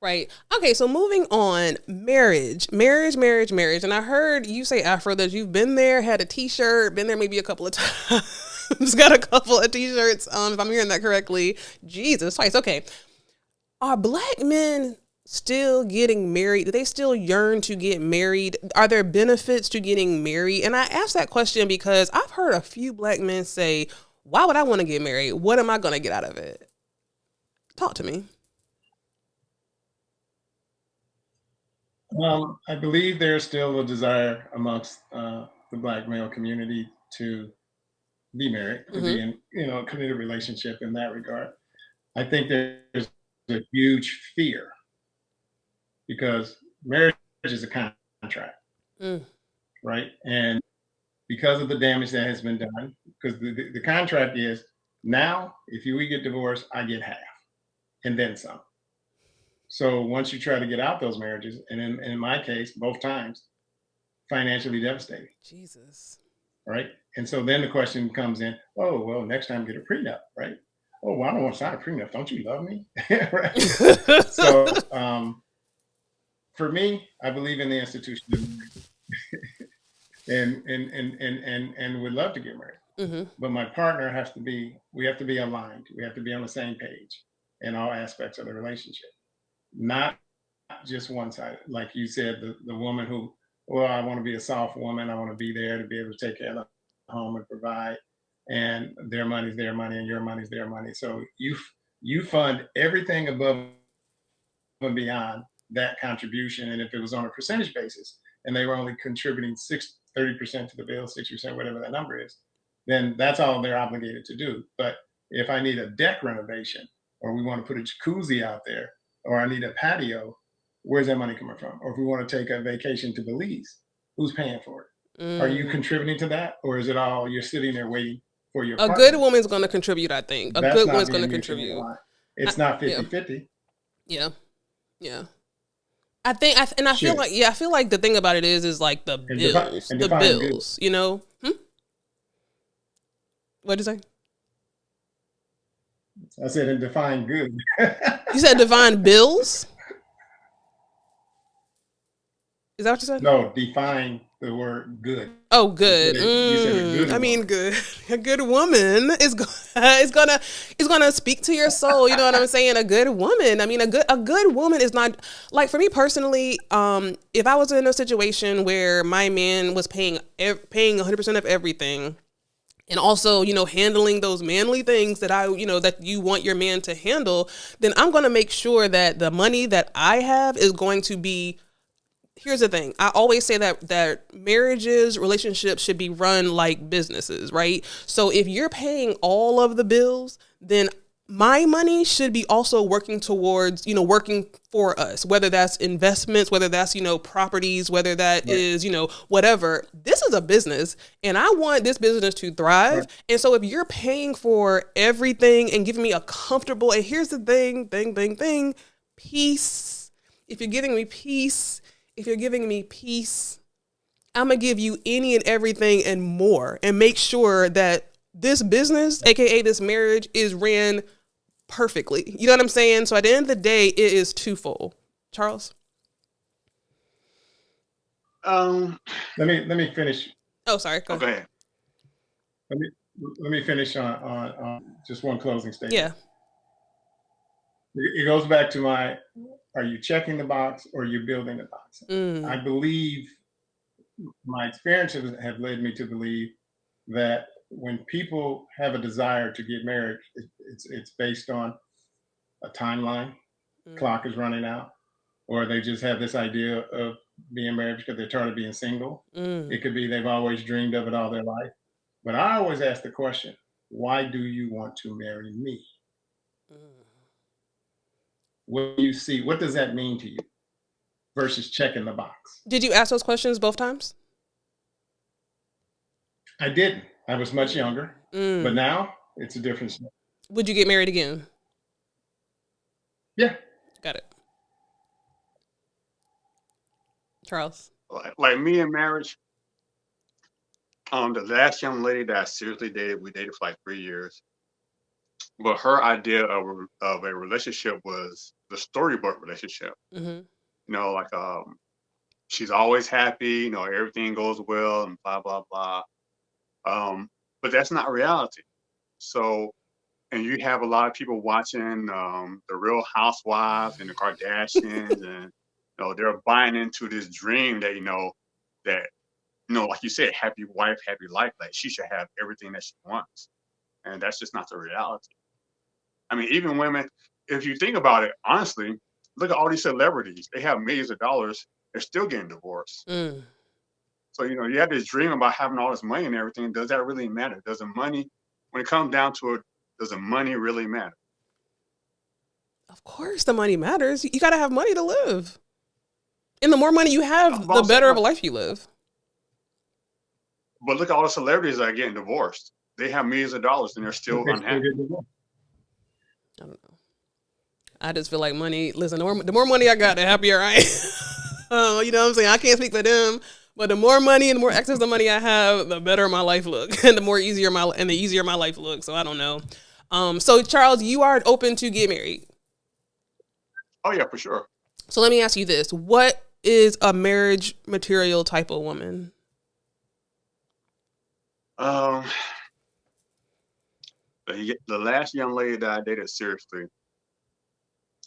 Right. Okay, so moving on, marriage. And I heard you say, Afro, that you've been there, had a t-shirt, been there maybe a couple of times, got a couple of t-shirts, if I'm hearing that correctly. Jesus, twice. Okay. Are Black men still getting married? Do they still yearn to get married? Are there benefits to getting married? And I ask that question because I've heard a few Black men say, why would I want to get married? What am I going to get out of it? Talk to me. I believe there's still a desire amongst the Black male community to be married, to be in a committed relationship in that regard. I think there's a huge fear because marriage is a contract, right? And because of the damage that has been done, because the contract is, now if we get divorced, I get half and then some. So once you try to get out those marriages, and in my case, both times, financially devastating. Jesus. Right? And so then the question comes in, oh, well, next time get a prenup, right? Oh, well, I don't want to sign a prenup. Don't you love me? Right? So for me, I believe in the institution of marriage and would love to get married. But my partner we have to be aligned. We have to be on the same page in all aspects of the relationship. Not just one side. Like you said, the woman who, well, I want to be a soft woman. I want to be there to be able to take care of the home and provide. And their money's their money and your money's their money. So you fund everything above and beyond that contribution. And if it was on a percentage basis and they were only contributing 30% to the bill, 60%, whatever that number is, then that's all they're obligated to do. But if I need a deck renovation, or we want to put a jacuzzi out there, or I need a patio, where's that money coming from? Or if we want to take a vacation to Belize, who's paying for it? Are you contributing to that? Or is it all you're sitting there waiting for your partner? Good woman's going to contribute, I think. That's good woman's going to contribute. It's not 50-50. Yeah. I think, I feel like the thing about it is like the bills, you know? What'd you say? I said in define good. You said divine bills? Is that what you said? No, define the word good. Oh, good. You said a good I mean, woman. good. A good woman is gonna speak to your soul. You know what I'm saying? A good woman. I mean, a good woman is not like, for me personally. If I was in a situation where my man was paying 100% of everything, and also, handling those manly things that that you want your man to handle, then I'm gonna make sure that the money that I have is going to be. Here's the thing. I always say that marriages, relationships should be run like businesses, right? So if you're paying all of the bills, then my money should be also working towards, working for us, whether that's investments, whether that's, properties, whether that is, whatever. This is a business, and I want this business to thrive. Right. And so if you're paying for everything and giving me a comfortable, and here's the thing, peace. If you're giving me peace, I'm going to give you any and everything and more, and make sure that this business, AKA this marriage, is ran perfectly. You know what I'm saying? So at the end of the day, it is twofold. Charles? Let me finish. Oh, sorry. Go ahead. Let me finish on just one closing statement. Yeah. It goes back to are you checking the box or are you building the box? I believe my experiences have led me to believe that when people have a desire to get married, it's based on a timeline, clock is running out, or they just have this idea of being married because they're tired of being single. It could be they've always dreamed of it all their life. But I always ask the question, why do you want to marry me? What do you see? What does that mean to you versus checking the box? Did you ask those questions both times? I didn't. I was much younger, but now it's a different story. Would you get married again? Yeah. Got it. Charles? Like me in marriage, the last young lady that I seriously dated, we dated for like 3 years. But her idea of a relationship was the storybook relationship. Like she's always happy, everything goes well and blah, blah, blah. But that's not reality. So, and you have a lot of people watching the Real Housewives and the Kardashians, and they're buying into this dream that like you said, happy wife, happy life. Like she should have everything that she wants, and that's just not the reality. I mean, even women, if you think about it, honestly, look at all these celebrities. They have millions of dollars. They're still getting divorced. So, you have this dream about having all this money and everything. Does that really matter? Does the money, when it comes down to it, does the money really matter? Of course the money matters. You got to have money to live. And the more money you have, the better of a life you live. But look at all the celebrities that are getting divorced. They have millions of dollars and they're still unhappy. I don't know. I just feel like money. Listen, the more money I got, the happier I am. You know what I'm saying? I can't speak for them, but the more money and the more access to money I have, the better my life looks, and the easier my life looks. So I don't know. So Charles, you are open to get married? Oh yeah, for sure. So let me ask you this: what is a marriage material type of woman? The last young lady that I dated seriously,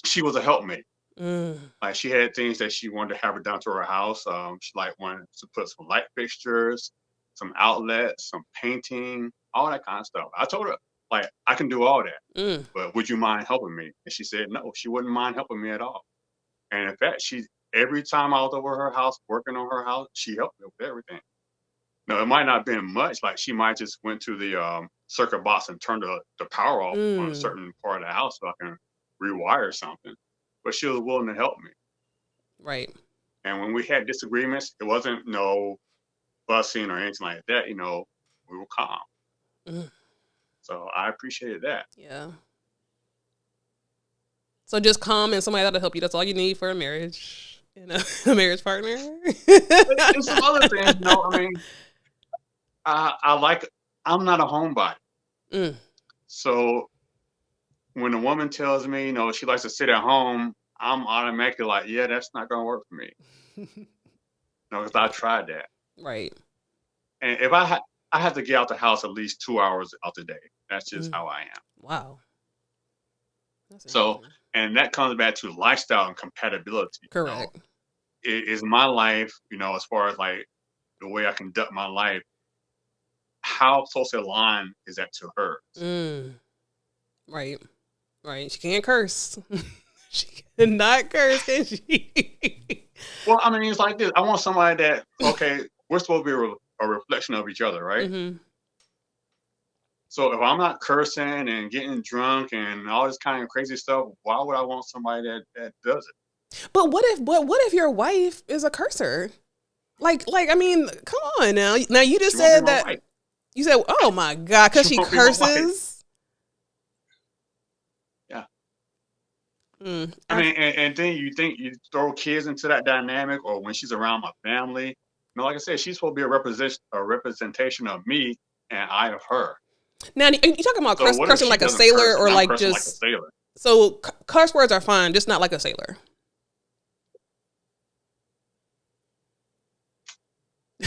she was a helpmate. Like she had things that she wanted to have her done to her house. She wanted to put some light fixtures, some outlets, some painting, all that kind of stuff. I told her, I can do all that, but would you mind helping me? And she said no, she wouldn't mind helping me at all. And in fact, every time I was over her house, working on her house, she helped me with everything. No, it might not have been much. Like she might just went to the circuit box and turned the power off on a certain part of the house so I can rewire something. But she was willing to help me. Right. And when we had disagreements, it wasn't no fussing or anything like that. We were calm. So I appreciated that. Yeah. So just calm and somebody that'll help you. That's all you need for a marriage. A marriage partner. And some other things, I mean, I'm not a homebody. So when a woman tells me, she likes to sit at home, I'm automatically like, yeah, that's not gonna work for me. Because I tried that, Right. and if I have to get out the house at least 2 hours out the day. That's just how I am. Wow. That's So, interesting. and that comes back to lifestyle and compatibility. Correct. Is my life, as far as like the way I conduct my life, how close a line is that to hers? Right. Right. She can't curse. She cannot curse, can she? Well, I mean, it's like this. I want somebody that, okay, we're supposed to be a reflection of each other, right? Mm-hmm. So if I'm not cursing and getting drunk and all this kind of crazy stuff, why would I want somebody that does it? But what if your wife is a cursor? Like I mean, come on now. Now you just said that wife. you said, "Oh my God," because she won't be my wife. curses. Yeah. I I mean, and then you think you throw kids into that dynamic, or when she's around my family. Like I said, she's supposed to be a representation of me, and I of her. Now, are you talking about So what if cursing she like a doesn't sailor curse or and I'm like cursing just like a sailor? so curse words are fine, just not like a sailor.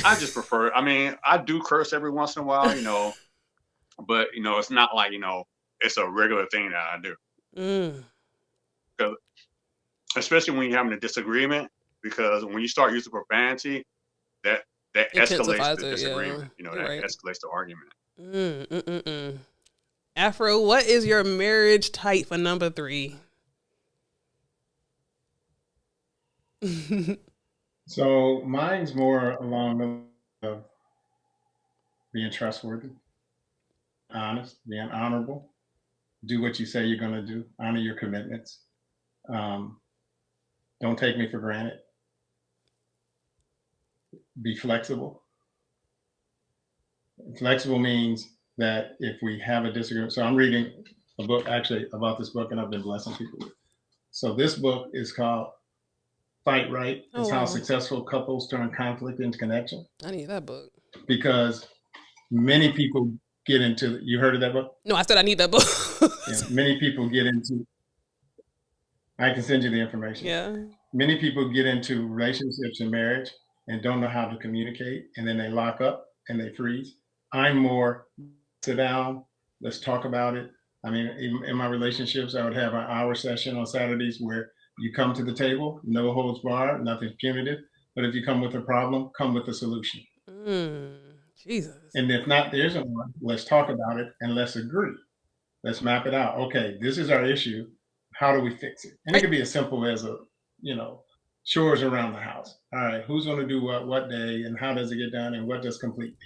I just prefer. I mean, I do curse every once in a while, but it's not like it's a regular thing that I do. Because especially when you're having a disagreement, because when you start using profanity, that escalates Intensifies the it, disagreement. yeah. That Right. escalates the argument. Afro, what is your marriage type for number 3? So mine's more along the lines of being trustworthy, honest, being honorable, do what you say you're going to do, honor your commitments. Don't take me for granted. Be flexible. Flexible means that if we have a disagreement, so I'm reading a book actually about this book, and I've been blessing people with. So this book is called Fight Right. It's how successful couples turn conflict into connection. I need that book. Because many people get into, you heard of that book? No, I said I need that book. Yeah, many people get into, I can send you the information. Yeah. Many people get into relationships and marriage and don't know how to communicate, and then they lock up and they freeze. I'm more sit down, let's talk about it. I mean, in my relationships, I would have an hour session on Saturdays where you come to the table, no holds barred, nothing punitive. But if you come with a problem, come with a solution. Jesus. And if not, there's one. Let's talk about it and let's agree. Let's map it out. Okay, this is our issue. How do we fix it? And it could be as simple as chores around the house. All right, who's going to do what day, and how does it get done, and what does complete?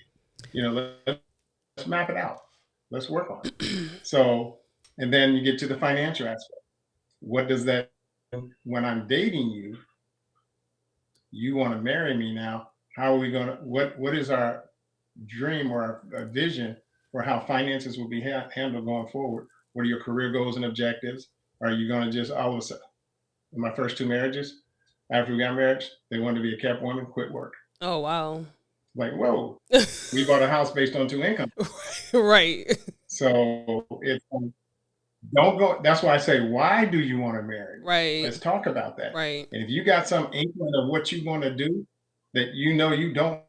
Let's map it out. Let's work on it. So, and then you get to the financial aspect. What does that mean? When I'm dating you, you want to marry me now. How are we going to, what is our dream or our vision for how finances will be handled going forward? What are your career goals and objectives? Are you going to just all of a sudden, in my first 2 marriages, after we got married, they wanted to be a kept woman, quit work. Oh, wow. Like, whoa, we bought a house based on 2 incomes. Right. So it's, don't go, that's why I say, why do you want to marry? Right. Let's talk about that. Right. And if you got some inkling of what you want to do that you don't,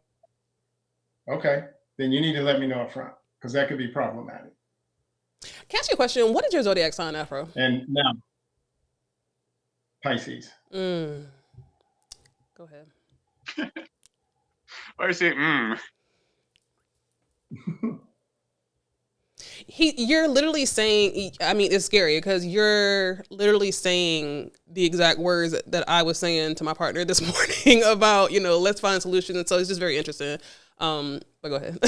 okay, then you need to let me know up front, because that could be problematic. Can I ask you a question? What is your zodiac sign, Afro? And now, Pisces. Go ahead. Why you say You're literally saying, I mean, it's scary because you're literally saying the exact words that I was saying to my partner this morning about, let's find solutions. And so it's just very interesting. But go ahead.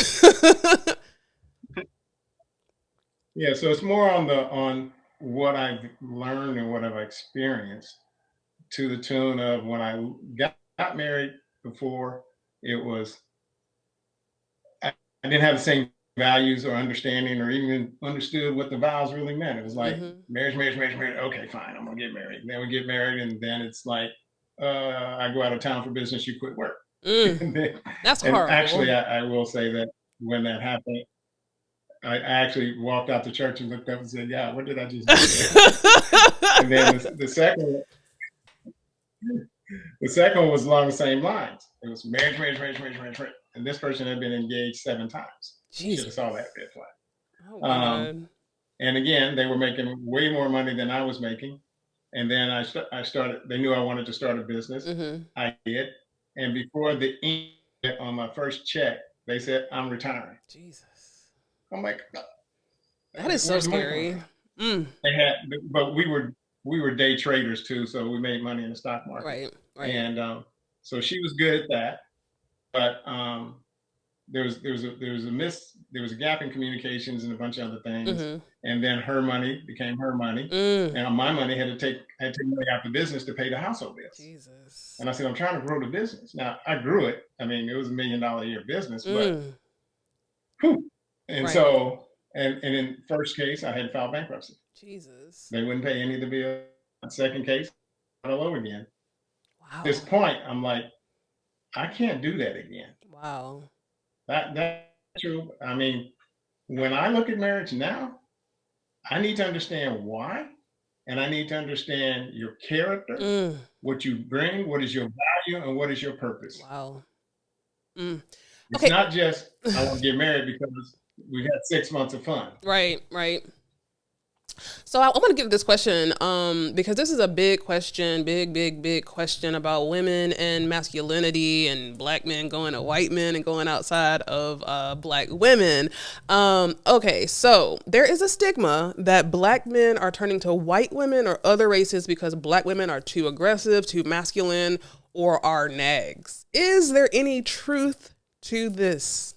Yeah, so it's more on what I've learned and what I've experienced, to the tune of when I got married before, it was, I didn't have the same values or understanding or even understood what the vows really meant. It was like marriage. Okay, fine, I'm gonna get married. And then we get married, and then it's like, I go out of town for business, you quit work. That's horrible. Actually, I will say that when that happened, I actually walked out the church and looked up and said, "Yeah, what did I just do there?" And then the second one was along the same lines. It was marriage, marriage, marriage, marriage, marriage, marriage. And this person had been engaged 7 times. Should have saw that red flag. Oh Um, God. and again, they were making way more money than I was making. And then I started. They knew I wanted to start a business. Mm-hmm. I did. And before the end on my first check, they said, "I'm retiring." Jesus. I'm like, That is so "Where's the money coming scary. from?" They had, but we were day traders too, so we made money in the stock market. Right. Right. And so she was good at that, but there was a gap in communications and a bunch of other things. Mm-hmm. And then her money became her money, and my money had to take money out the business to pay the household bills. Jesus. And I said, I'm trying to grow the business. Now I grew it. I mean, it was $1 million a year business, but whew. And Right. so and in first case, I had filed bankruptcy. Jesus. They wouldn't pay any of the bills. Second case, all over again. Wow. At this point, I'm like, I can't do that again. Wow. That's true. I mean, when I look at marriage now, I need to understand why, and I need to understand your character, what you bring, what is your value, and what is your purpose. Wow. It's Okay. not just I want to get married because we had 6 months of fun. Right. Right. So I want to get to this question because this is a big question, big question about women and masculinity and black men going to white men and going outside of black women. Okay, so there is a stigma that black men are turning to white women or other races because black women are too aggressive, too masculine, or are nags. Is there any truth to this?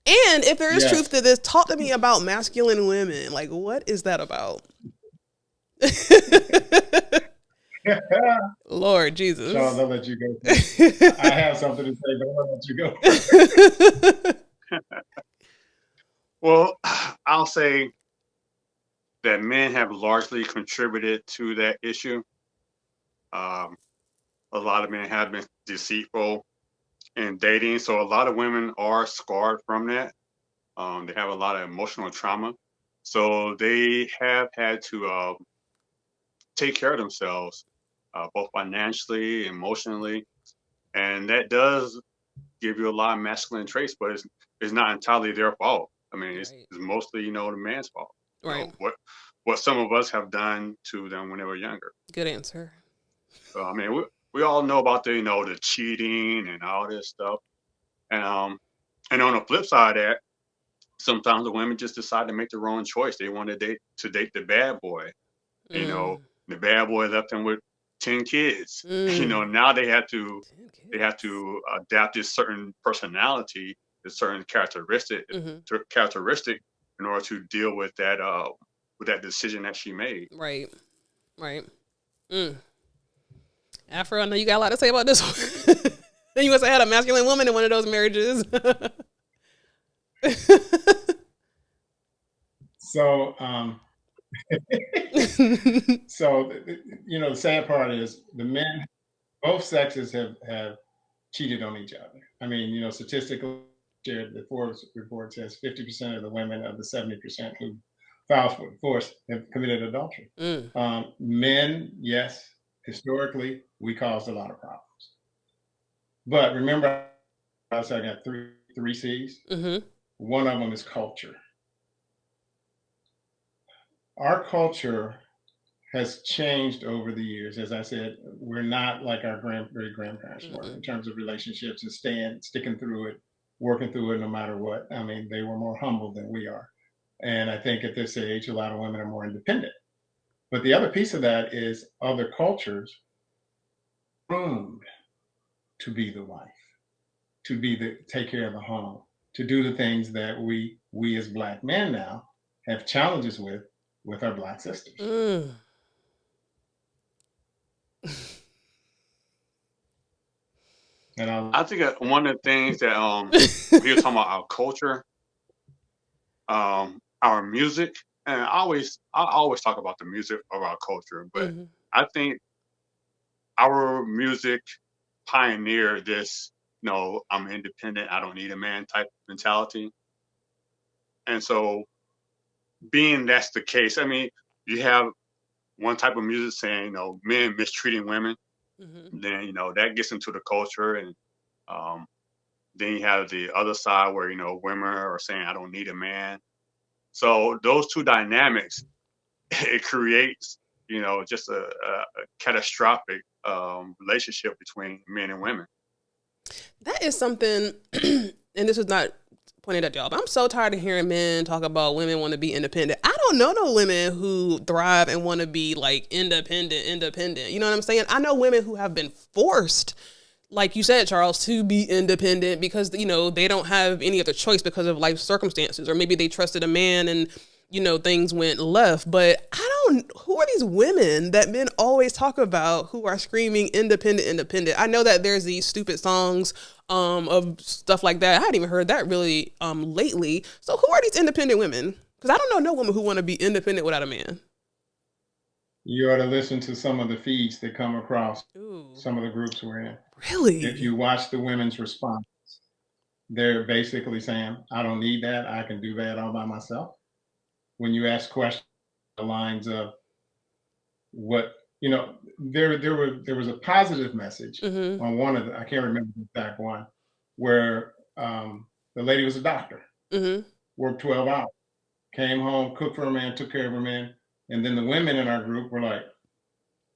And if there is truth to this, talk to me about masculine women. Like, what is that about? Lord Jesus. Charles, I'll let you go. I have something to say, but I'll let you go. Well, I'll say that men have largely contributed to that issue. A lot of men have been deceitful in dating, so a lot of women are scarred from that. They have a lot of emotional trauma, so they have had to take care of themselves, both financially, emotionally, and that does give you a lot of masculine traits, but it's not entirely their fault. I mean, it's mostly the man's fault. Right. What some of us have done to them when they were younger. Good answer. So I mean, we all know about the cheating and all this stuff, and on the flip side of that, sometimes the women just decide to make the wrong choice. They want to date the bad boy. The bad boy left them with 10 kids. Now they have to adapt this certain personality, this certain characteristic in order to deal with that decision that she made. Right. Afro, I know you got a lot to say about this one. Then you must have had a masculine woman in one of those marriages. So, the sad part is the men, both sexes have cheated on each other. I mean, statistically, the Forbes report says 50% of the women of the 70% who filed for divorce have committed adultery. Men, yes, historically, we caused a lot of problems. But remember, I said I got three C's. One of them is culture. Our culture has changed over the years. As I said, we're not like our great grandparents were in terms of relationships and sticking through it, working through it no matter what. I mean, they were more humble than we are. And I think at this age, a lot of women are more independent. But the other piece of that is other cultures groomed to be the wife, to take care of the home, to do the things that we as black men now have challenges with our black sisters. And I think one of the things that you're talking about our culture, our music, and I always talk about the music of our culture, but I think our music pioneered this, I'm independent, I don't need a man type mentality. And so, being that's the case, I mean, you have one type of music saying, men mistreating women. Mm-hmm. Then, that gets into the culture. And um, then you have the other side where, women are saying, I don't need a man. So those two dynamics, it creates, just a catastrophic relationship between men and women. That is something, and this is not pointed at y'all, but I'm so tired of hearing men talk about women want to be independent. I don't know no women who thrive and want to be like independent. You know what I'm saying? I know women who have been forced, like you said, Charles, to be independent because, they don't have any other choice because of life circumstances, or maybe they trusted a man and, things went left. But who are these women that men always talk about who are screaming independent? I know that there's these stupid songs of stuff like that. I hadn't even heard that really lately. So who are these independent women? Because I don't know no woman who want to be independent without a man. You ought to listen to some of the feeds that come across Ooh, some of the groups we're in. really? If you watch the women's response, they're basically saying, I don't need that. I can do that all by myself. When you ask questions, the lines of what, there was a positive message Mm-hmm. on one of the, I can't remember the exact one, where the lady was a doctor, Mm-hmm. worked 12 hours, came home, cooked for a man, took care of a man. And then the women in our group were like,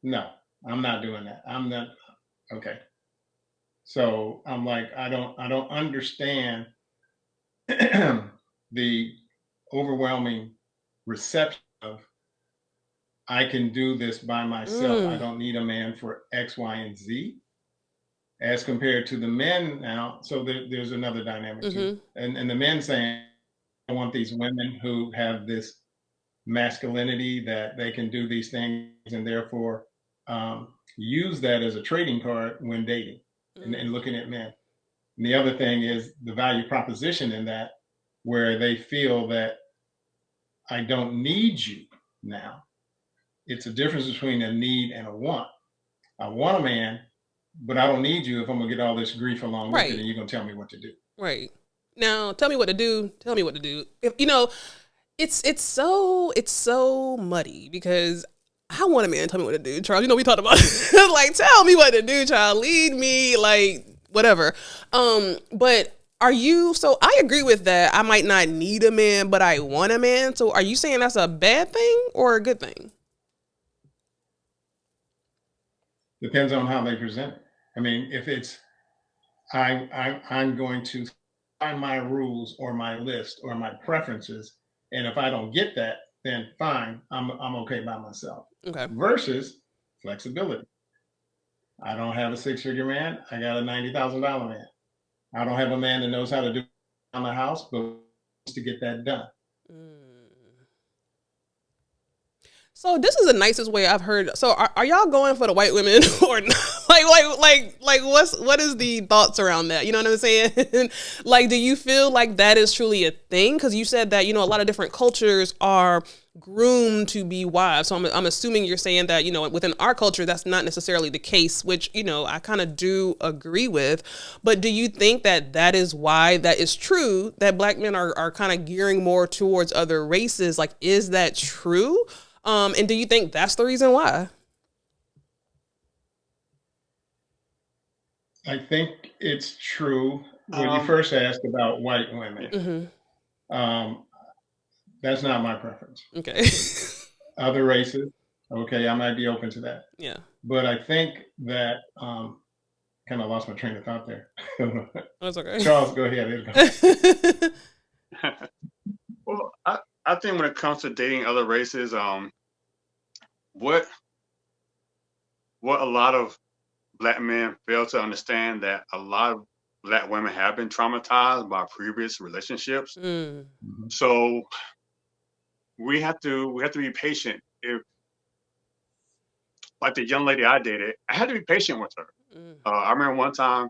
no, I'm not doing that. I'm not. Okay. So I'm like, I don't understand the overwhelming reception of I can do this by myself. I don't need a man for X, Y, and Z, as compared to the men now. So there's another dynamic too. Mm-hmm. And the men saying, I want these women who have this masculinity that they can do these things and therefore use that as a trading card when dating and looking at men. And the other thing is the value proposition in that, where they feel that I don't need you now. It's a difference between a need and a want. I want a man, but I don't need you if I'm gonna get all this grief along with it, and you're gonna tell me what to do. Right. Now, tell me what to do. Tell me what to do. If it's so muddy because I want a man to tell me what to do, Charles. We talked about like tell me what to do, child. Lead me, like whatever. But are you? So I agree with that. I might not need a man, but I want a man. So are you saying that's a bad thing or a good thing? Depends on how they present it. I mean, if it's I'm going to find my rules or my list or my preferences, and if I don't get that, then fine, I'm okay by myself. Okay. Versus flexibility. I don't have a 6-figure man. I got a $90,000 man. I don't have a man that knows how to do on the house, but wants to get that done. So this is the nicest way I've heard. So are y'all going for the white women or not? like what is the thoughts around that? You know what I'm saying? Like, do you feel like that is truly a thing? Because you said that, a lot of different cultures are groomed to be wives. So I'm assuming you're saying that, within our culture, that's not necessarily the case, which, I kind of do agree with. But do you think that that is why that is true, that black men are kind of gearing more towards other races? Like, is that true? And do you think that's the reason why? I think it's true. When you first asked about white women, that's not my preference. Okay. Other races, okay, I might be open to that. Yeah. But I think that kind of lost my train of thought there. That's okay. Charles, go ahead. Well, I think when it comes to dating other races, what a lot of black men fail to understand, that a lot of black women have been traumatized by previous relationships. So we have to be patient. If, like the young lady I dated, I had to be patient with her. I remember one time,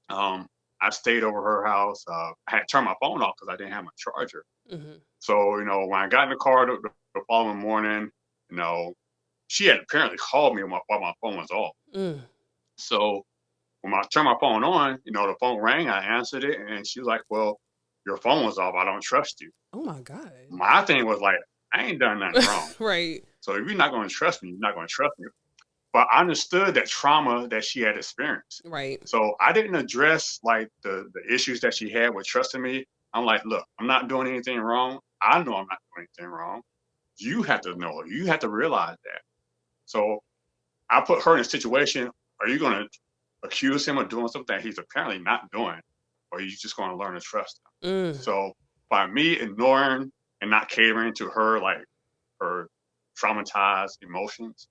I stayed over her house. I had to turn my phone off because I didn't have my charger. So, when I got in the car the following morning, she had apparently called me while my phone was off. So when I turned my phone on, the phone rang, I answered it, and she was like, well, your phone was off. I don't trust you. Oh my God. My thing was like, I ain't done nothing wrong. Right. So if you're not going to trust me, you're not going to trust me. But I understood that trauma that she had experienced. Right. So I didn't address like the issues that she had with trusting me. I'm like, look, I'm not doing anything wrong. I know I'm not doing anything wrong. You have to know. You have to realize that. So I put her in a situation. Are you going to accuse him of doing something that he's apparently not doing? Or are you just going to learn to trust him? So by me ignoring and not catering to her, like her traumatized emotions,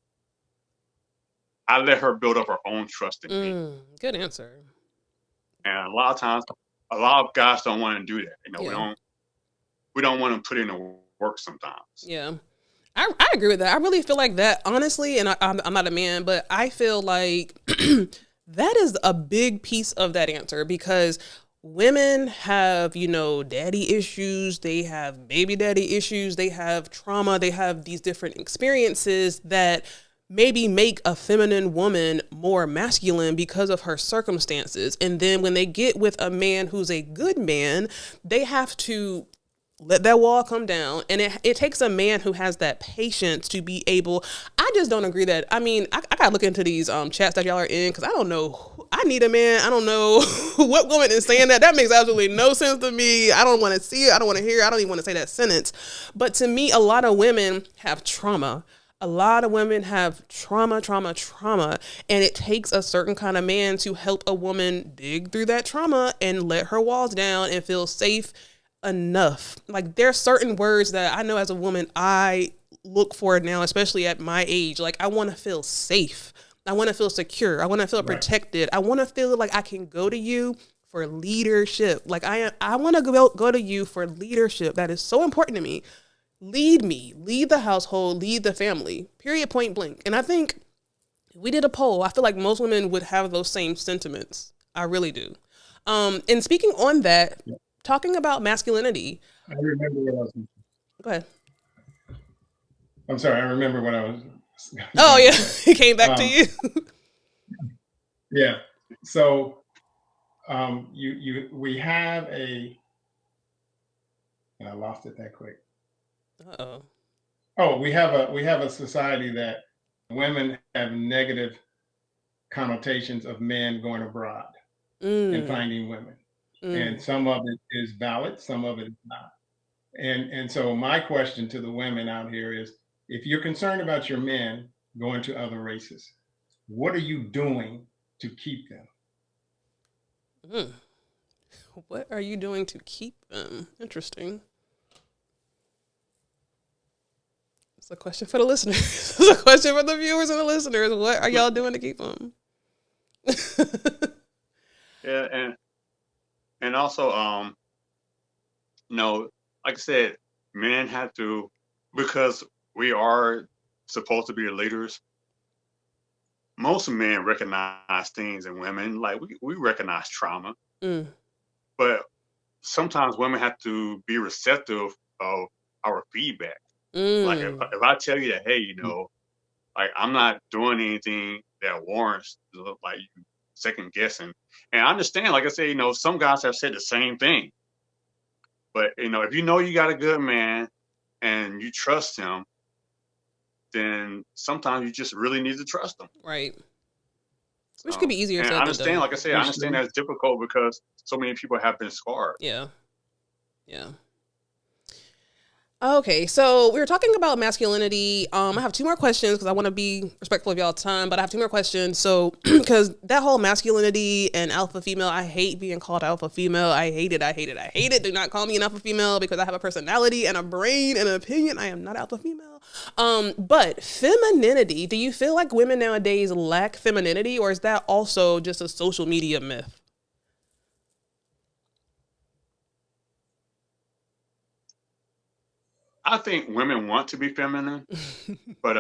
I let her build up her own trust in me. Good answer. And a lot of times, a lot of guys don't want to do that. You know, Yeah. we don't want to put in the work sometimes. Yeah. I agree with that. I really feel like that, honestly, and I'm not a man, but I feel like that is a big piece of that answer, because women have, you know, daddy issues, they have baby daddy issues, they have trauma, they have these different experiences that maybe make a feminine woman more masculine because of her circumstances. And then when they get with a man who's a good man, they have to let that wall come down. And it takes a man who has that patience to be able. I just don't agree that, I mean, I gotta look into these chats that y'all are in, because I don't know. I need a man. I don't know what woman is saying that. That makes absolutely no sense to me. I don't want to see it. I don't want to hear it. I don't even want to say that sentence. But to me, a lot of women have trauma. A lot of women have trauma, and it takes a certain kind of man to help a woman dig through that trauma and let her walls down and feel safe enough. Like, there are certain words that I know as a woman I look for now, especially at my age. Like, I want to feel safe. I want to feel secure. I want to feel protected. I want to feel like I can go to you for leadership. Like, I want to go to you for leadership. That is so important to me. Lead me, lead the household, lead the family, period, point blank. And I think if we did a poll, I feel like most women would have those same sentiments. I really do. And speaking on that, talking about masculinity. I remember what I was. Go ahead. I'm sorry. I remember what I was. Oh yeah, it came back to you. Yeah. So, we have and I lost it that quick. Uh-oh. Oh, we have a society that women have negative connotations of men going abroad and finding women. And some of it is valid, some of it is not. And so my question to the women out here is, if you're concerned about your men going to other races, what are you doing to keep them? What are you doing to keep them? Interesting. It's a question for the listeners. It's a question for the viewers and the listeners. What are y'all doing to keep them? Yeah, and also, you know, like I said, men have to, because we are supposed to be the leaders. Most men recognize things in women, like we recognize trauma, but sometimes women have to be receptive of our feedback. Like if I tell you that, hey, you know, like I'm not doing anything that warrants like you second guessing. And I understand, like I said, you know, some guys have said the same thing. But you know, if you know you got a good man and you trust him, then sometimes you just really need to trust him. Right. Which could be easier and said I than understand, done. like I said, I understand that's difficult because so many people have been scarred. Yeah. Yeah. Okay, so we were talking about masculinity. I have two more questions because I want to be respectful of y'all's time, but I have two more questions. So, because that whole masculinity and alpha female, I hate being called alpha female. I hate it. I hate it. I hate it. Do not call me an alpha female because I have a personality and a brain and an opinion. I am not alpha female. But femininity, do you feel like women nowadays lack femininity, or is that also just a social media myth? I think women want to be feminine, but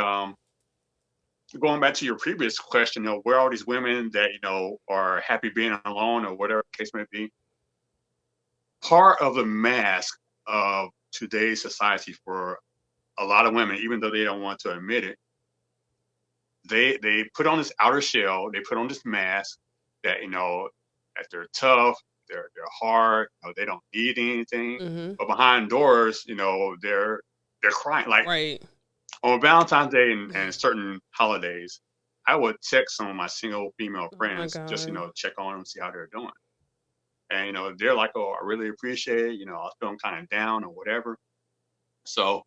going back to your previous question, you know, where are these women that, you know, are happy being alone or whatever the case may be? Part of the mask of today's society for a lot of women, even though they don't want to admit it, they put on this outer shell, they put on this mask that, you know, that they're tough, their heart. They don't need anything, Mm-hmm. but behind doors, they're crying. Like Right. on Valentine's Day and certain holidays, I would text some of my single female Oh my friends, just God. check on them, see how they're doing. And they're like, "Oh, I really appreciate it. I was feeling kind of down or whatever." So,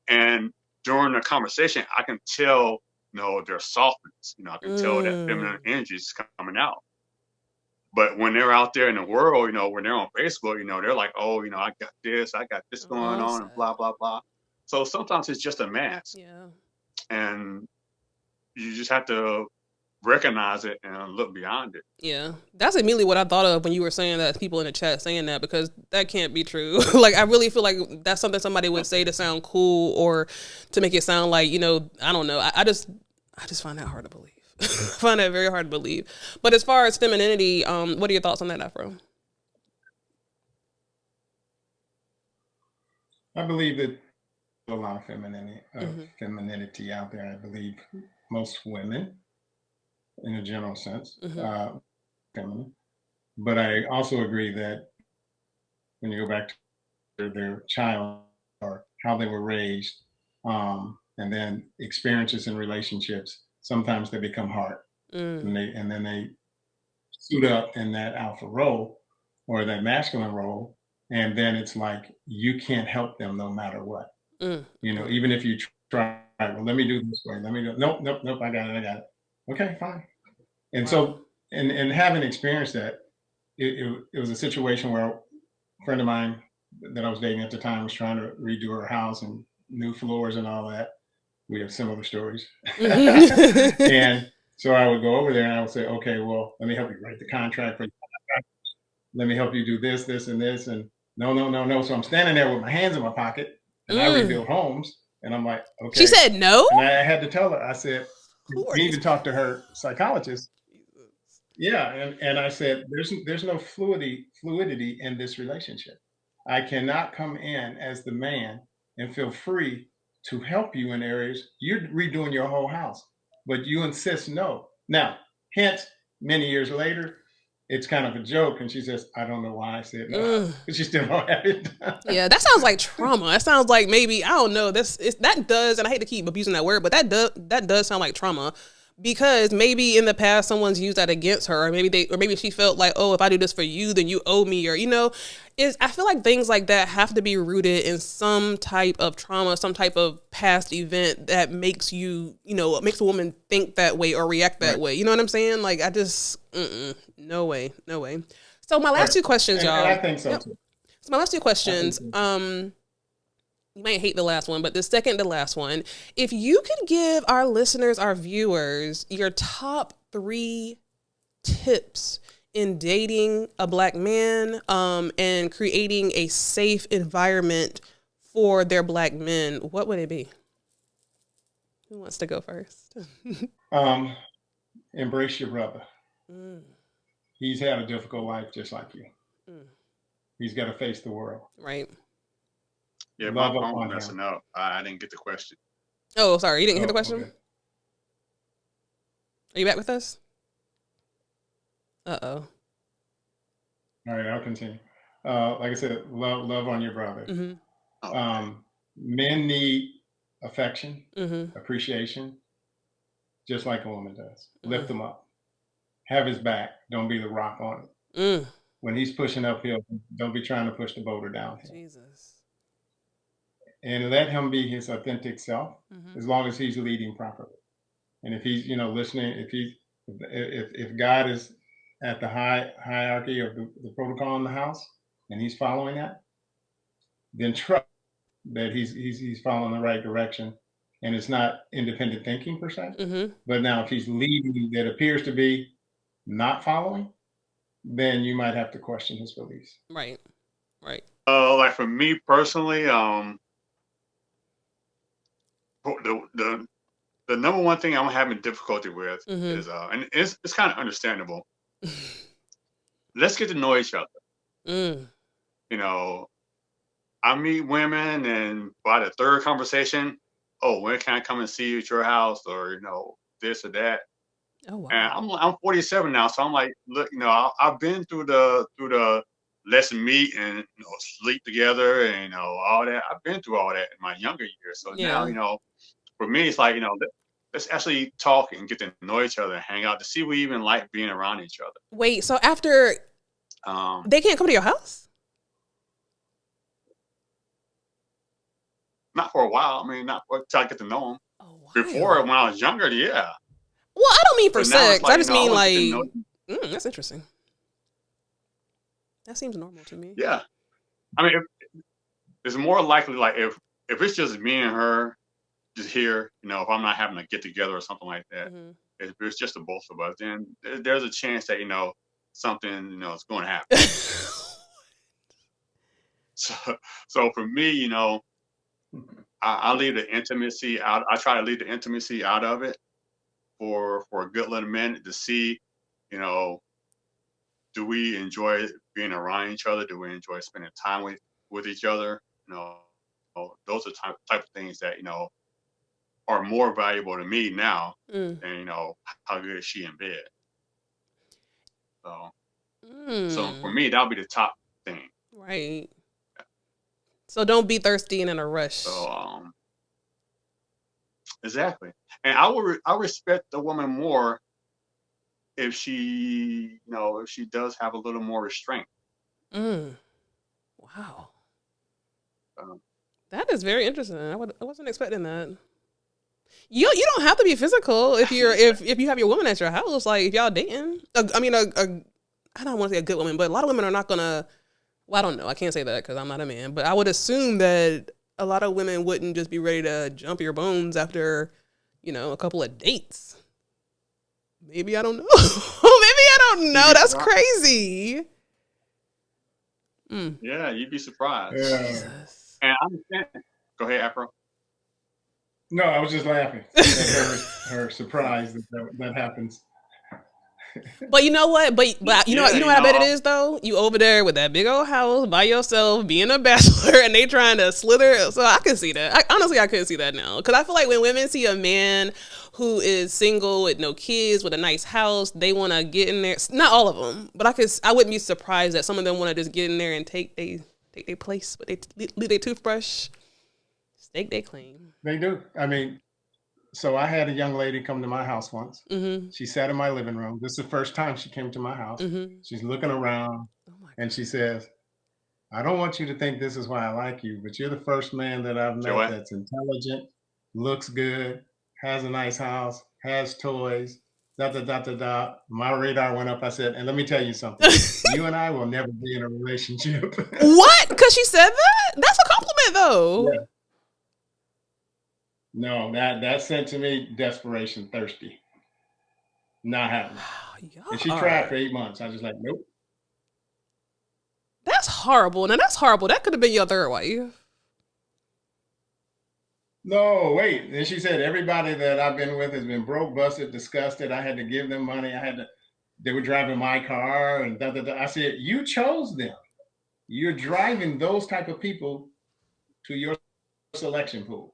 and during the conversation, I can tell, their softness. I can tell that feminine energy is coming out. But when they're out there in the world, when they're on Facebook, they're like, "Oh, I got this going All on, and set. blah blah blah." So sometimes it's just a mask, Yeah. and you just have to recognize it and look beyond it. Yeah, that's immediately what I thought of when you were saying that, people in the chat saying that, because that can't be true. Like, I really feel like that's something somebody would say to sound cool or to make it sound like, I don't know. I just find that hard to believe. I find that very hard to believe. But as far as femininity, what are your thoughts on that, Afro? I believe that there's a lot of femininity out there. I believe most women, in a general sense, feminine. But I also agree that when you go back to their child or how they were raised, and then experiences in relationships, sometimes they become hard, and then they suit up in that alpha role or that masculine role, and then it's like you can't help them no matter what. Even if you try, well, let me do this way, let me do, nope, nope, nope, I got it. Okay, fine. And Wow. so, and having experienced that, it was a situation where a friend of mine that I was dating at the time was trying to redo her house and new floors and all that. We have similar stories. And so I would go over there and I would say, okay, well, let me help you write the contract for you. Let me help you do this, this, and this. And no, no, no, no. So I'm standing there with my hands in my pocket, and I rebuild homes. And I'm like, okay. She said no? And I had to tell her, I said, Who are I these even talked to her psychologist. Yeah, and I said, there's no fluidity in this relationship. I cannot come in as the man and feel free to help you in areas. You're redoing your whole house, but you insist no. Now, hence, many years later, it's kind of a joke, and she says, "I don't know why I said no," but she still don't have it done. Yeah, that sounds like trauma. That sounds like, maybe, I don't know. That does, and I hate to keep abusing that word, but that does sound like trauma, because maybe in the past someone's used that against her, or maybe she felt like, oh, if I do this for you, then you owe me, or I feel like things like that have to be rooted in some type of trauma, some type of past event that makes makes a woman think that way or react that way. You know what I'm saying? Like, I just, no way. So my last two questions, y'all. And I think so too. So my last two questions, you might hate the last one, but the second to last one, if you could give our listeners, our viewers, your top 3 tips in dating a Black man, and creating a safe environment for their Black men, what would it be? Who wants to go first? Embrace your brother. He's had a difficult life just like you. He's got to face the world. Right. Yeah, my phone was messing up. I didn't get the question. Oh, sorry. You didn't hear the question? Okay. Are you back with us? Uh-oh. All right, I'll continue. Like I said, love on your brother. Okay. Men need affection, appreciation, just like a woman does. Lift him up. Have his back. Don't be the rock on it. When he's pushing uphill, don't be trying to push the boulder downhill. Jesus. And let him be his authentic self, as long as he's leading properly. And if he's, listening, if God is at the hierarchy of the protocol in the house and he's following that, then trust that he's following the right direction. And it's not independent thinking per se. But now if he's leading that appears to be not following, then you might have to question his beliefs. Right. Like for me personally, the number one thing I'm having difficulty with is, and it's kind of understandable. Let's get to know each other. I meet women, and by the third conversation, oh, when can I come and see you at your house, or this or that? Oh wow. And I'm 47 now, so I'm like, look, I've been through the let's meet and sleep together and all that. I've been through all that in my younger years. So now, Yeah. for me, it's like let's actually talk and get to know each other and hang out to see we even like being around each other. Wait, so after Um, they can't come to your house? not for a while. I mean, not until I get to know them. Oh wow. Before, when I was younger, yeah. Well, I don't mean for But now it's sex. I like, just I mean want to get to know like, you. that's interesting. That seems normal to me. Yeah. I mean, it's more likely like if it's just me and her just here, if I'm not having a get together or something like that, Mm-hmm. if it's just the both of us, then there's a chance that something is going to happen. So for me, I leave the intimacy out. I try to leave the intimacy out of it for a good little minute to see, you know, do we enjoy being around each other? Do we enjoy spending time with each other? Those are type of things that are more valuable to me now than how good is she in bed. So for me, that'll be the top thing. Right. So don't be thirsty and in a rush. So exactly, and I respect the woman more if she does have a little more restraint. Wow. Um, That is very interesting. I wasn't expecting that. You don't have to be physical if you're if you have your woman at your house. Like if y'all dating, I mean, I don't want to say a good woman, but a lot of women are not gonna. Well, I don't know. I can't say that because I'm not a man, but I would assume that a lot of women wouldn't just be ready to jump your bones after, a couple of dates. Maybe I don't know. Maybe I don't know. That's crazy. Yeah, you'd be surprised. Jesus. And I understand. Go ahead, Afro. No, I was just laughing at her surprise that happens. But you know what? But you know what I bet it is though. You over there with that big old house by yourself, being a bachelor, and they trying to slither. So I can see that. Honestly, I couldn't see that now because I feel like when women see a man who is single with no kids with a nice house, they want to get in there. Not all of them, but I wouldn't be surprised that some of them want to just get in there and take their place, but they leave their toothbrush, stake they claim. They do. I mean. So I had a young lady come to my house once. Mm-hmm. She sat in my living room. This is the first time she came to my house. Mm-hmm. She's looking around and she says, I don't want you to think this is why I like you, but you're the first man that I've met that's intelligent, looks good, has a nice house, has toys, da. My radar went up. I said, and let me tell you something. You and I will never be in a relationship. What? Because she said that? That's a compliment though. Yeah. No, that said to me, desperation, thirsty. Not happening. Wow, and she tried for 8 months. I was just like, nope. That's horrible. Now that's horrible. That could have been your third wife. No, wait. And she said, everybody that I've been with has been broke, busted, disgusted. I had to give them money. They were driving my car and da. I said, you chose them. You're driving those type of people to your selection pool.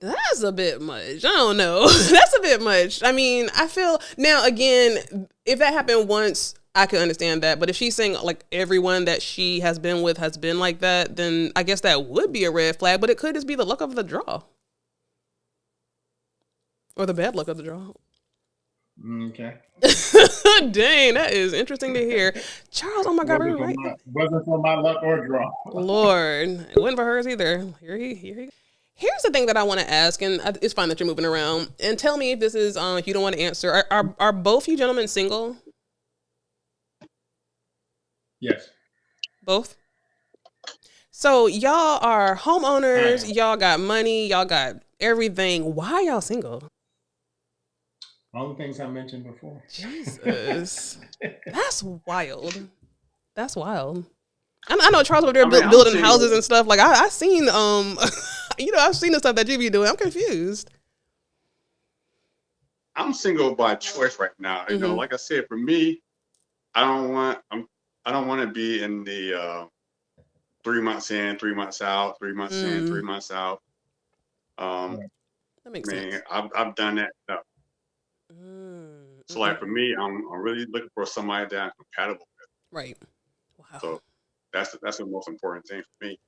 That's a bit much. I don't know. That's a bit much. I mean, I feel now again, if that happened once, I could understand that. But if she's saying like everyone that she has been with has been like that, then I guess that would be a red flag. But it could just be the luck of the draw. Or the bad luck of the draw. Okay. Dang, that is interesting to hear. Charles, oh my God, we're right. Wasn't for my luck or draw. Lord, it wasn't for hers either. Here he. Here's the thing that I want to ask, and it's fine that you're moving around. And tell me if this is, if you don't want to answer. Are both you gentlemen single? Yes. Both? So y'all are homeowners. Y'all got money. Y'all got everything. Why are y'all single? All the things I mentioned before. Jesus. That's wild. That's wild. I know Charles over there building houses and stuff. Like I seen I've seen the stuff that you be doing. I'm confused. I'm single by choice right now. You know, like I said, for me, I don't want to be in the 3 months in, 3 months out, 3 months in, 3 months out. That makes sense. I've done that. So like for me, I'm really looking for somebody that I'm compatible with. Right. Wow. So that's the most important thing for me.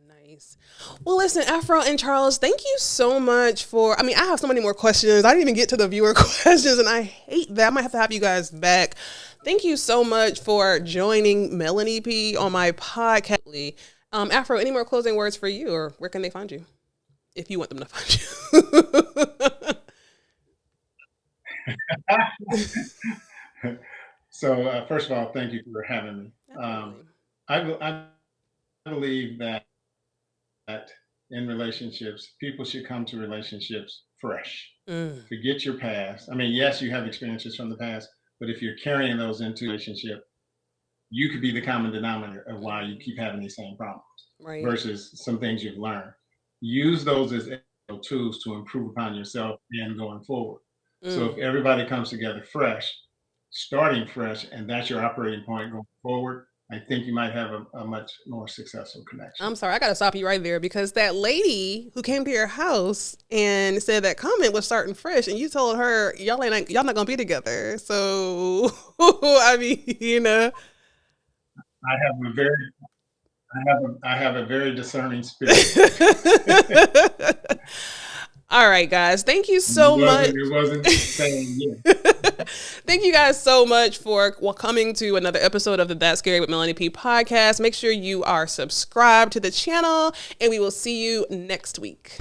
Nice. Well, listen, Afro and Charles, thank you so much for, I have so many more questions. I didn't even get to the viewer questions, and I hate that. I might have to have you guys back. Thank you so much for joining Melanie P on my podcast. Afro, any more closing words for you, or where can they find you? If you want them to find you. So first of all, thank you for having me. I believe that in relationships, people should come to relationships fresh. Forget your past. Yes, you have experiences from the past, but if you're carrying those into a relationship, you could be the common denominator of why you keep having these same problems, right? Versus some things you've learned. Use those as tools to improve upon yourself and going forward. So if everybody comes together fresh, starting fresh, and that's your operating point going forward, I think you might have a much more successful connection. I'm sorry, I got to stop you right there, because that lady who came to your house and said that comment was starting fresh, and you told her y'all not gonna be together. So I have a very discerning spirit. All right, guys. Thank you so much. It wasn't saying yes. Thank you guys so much for coming to another episode of the That's Scary with Melanie P podcast. Make sure you are subscribed to the channel, and we will see you next week.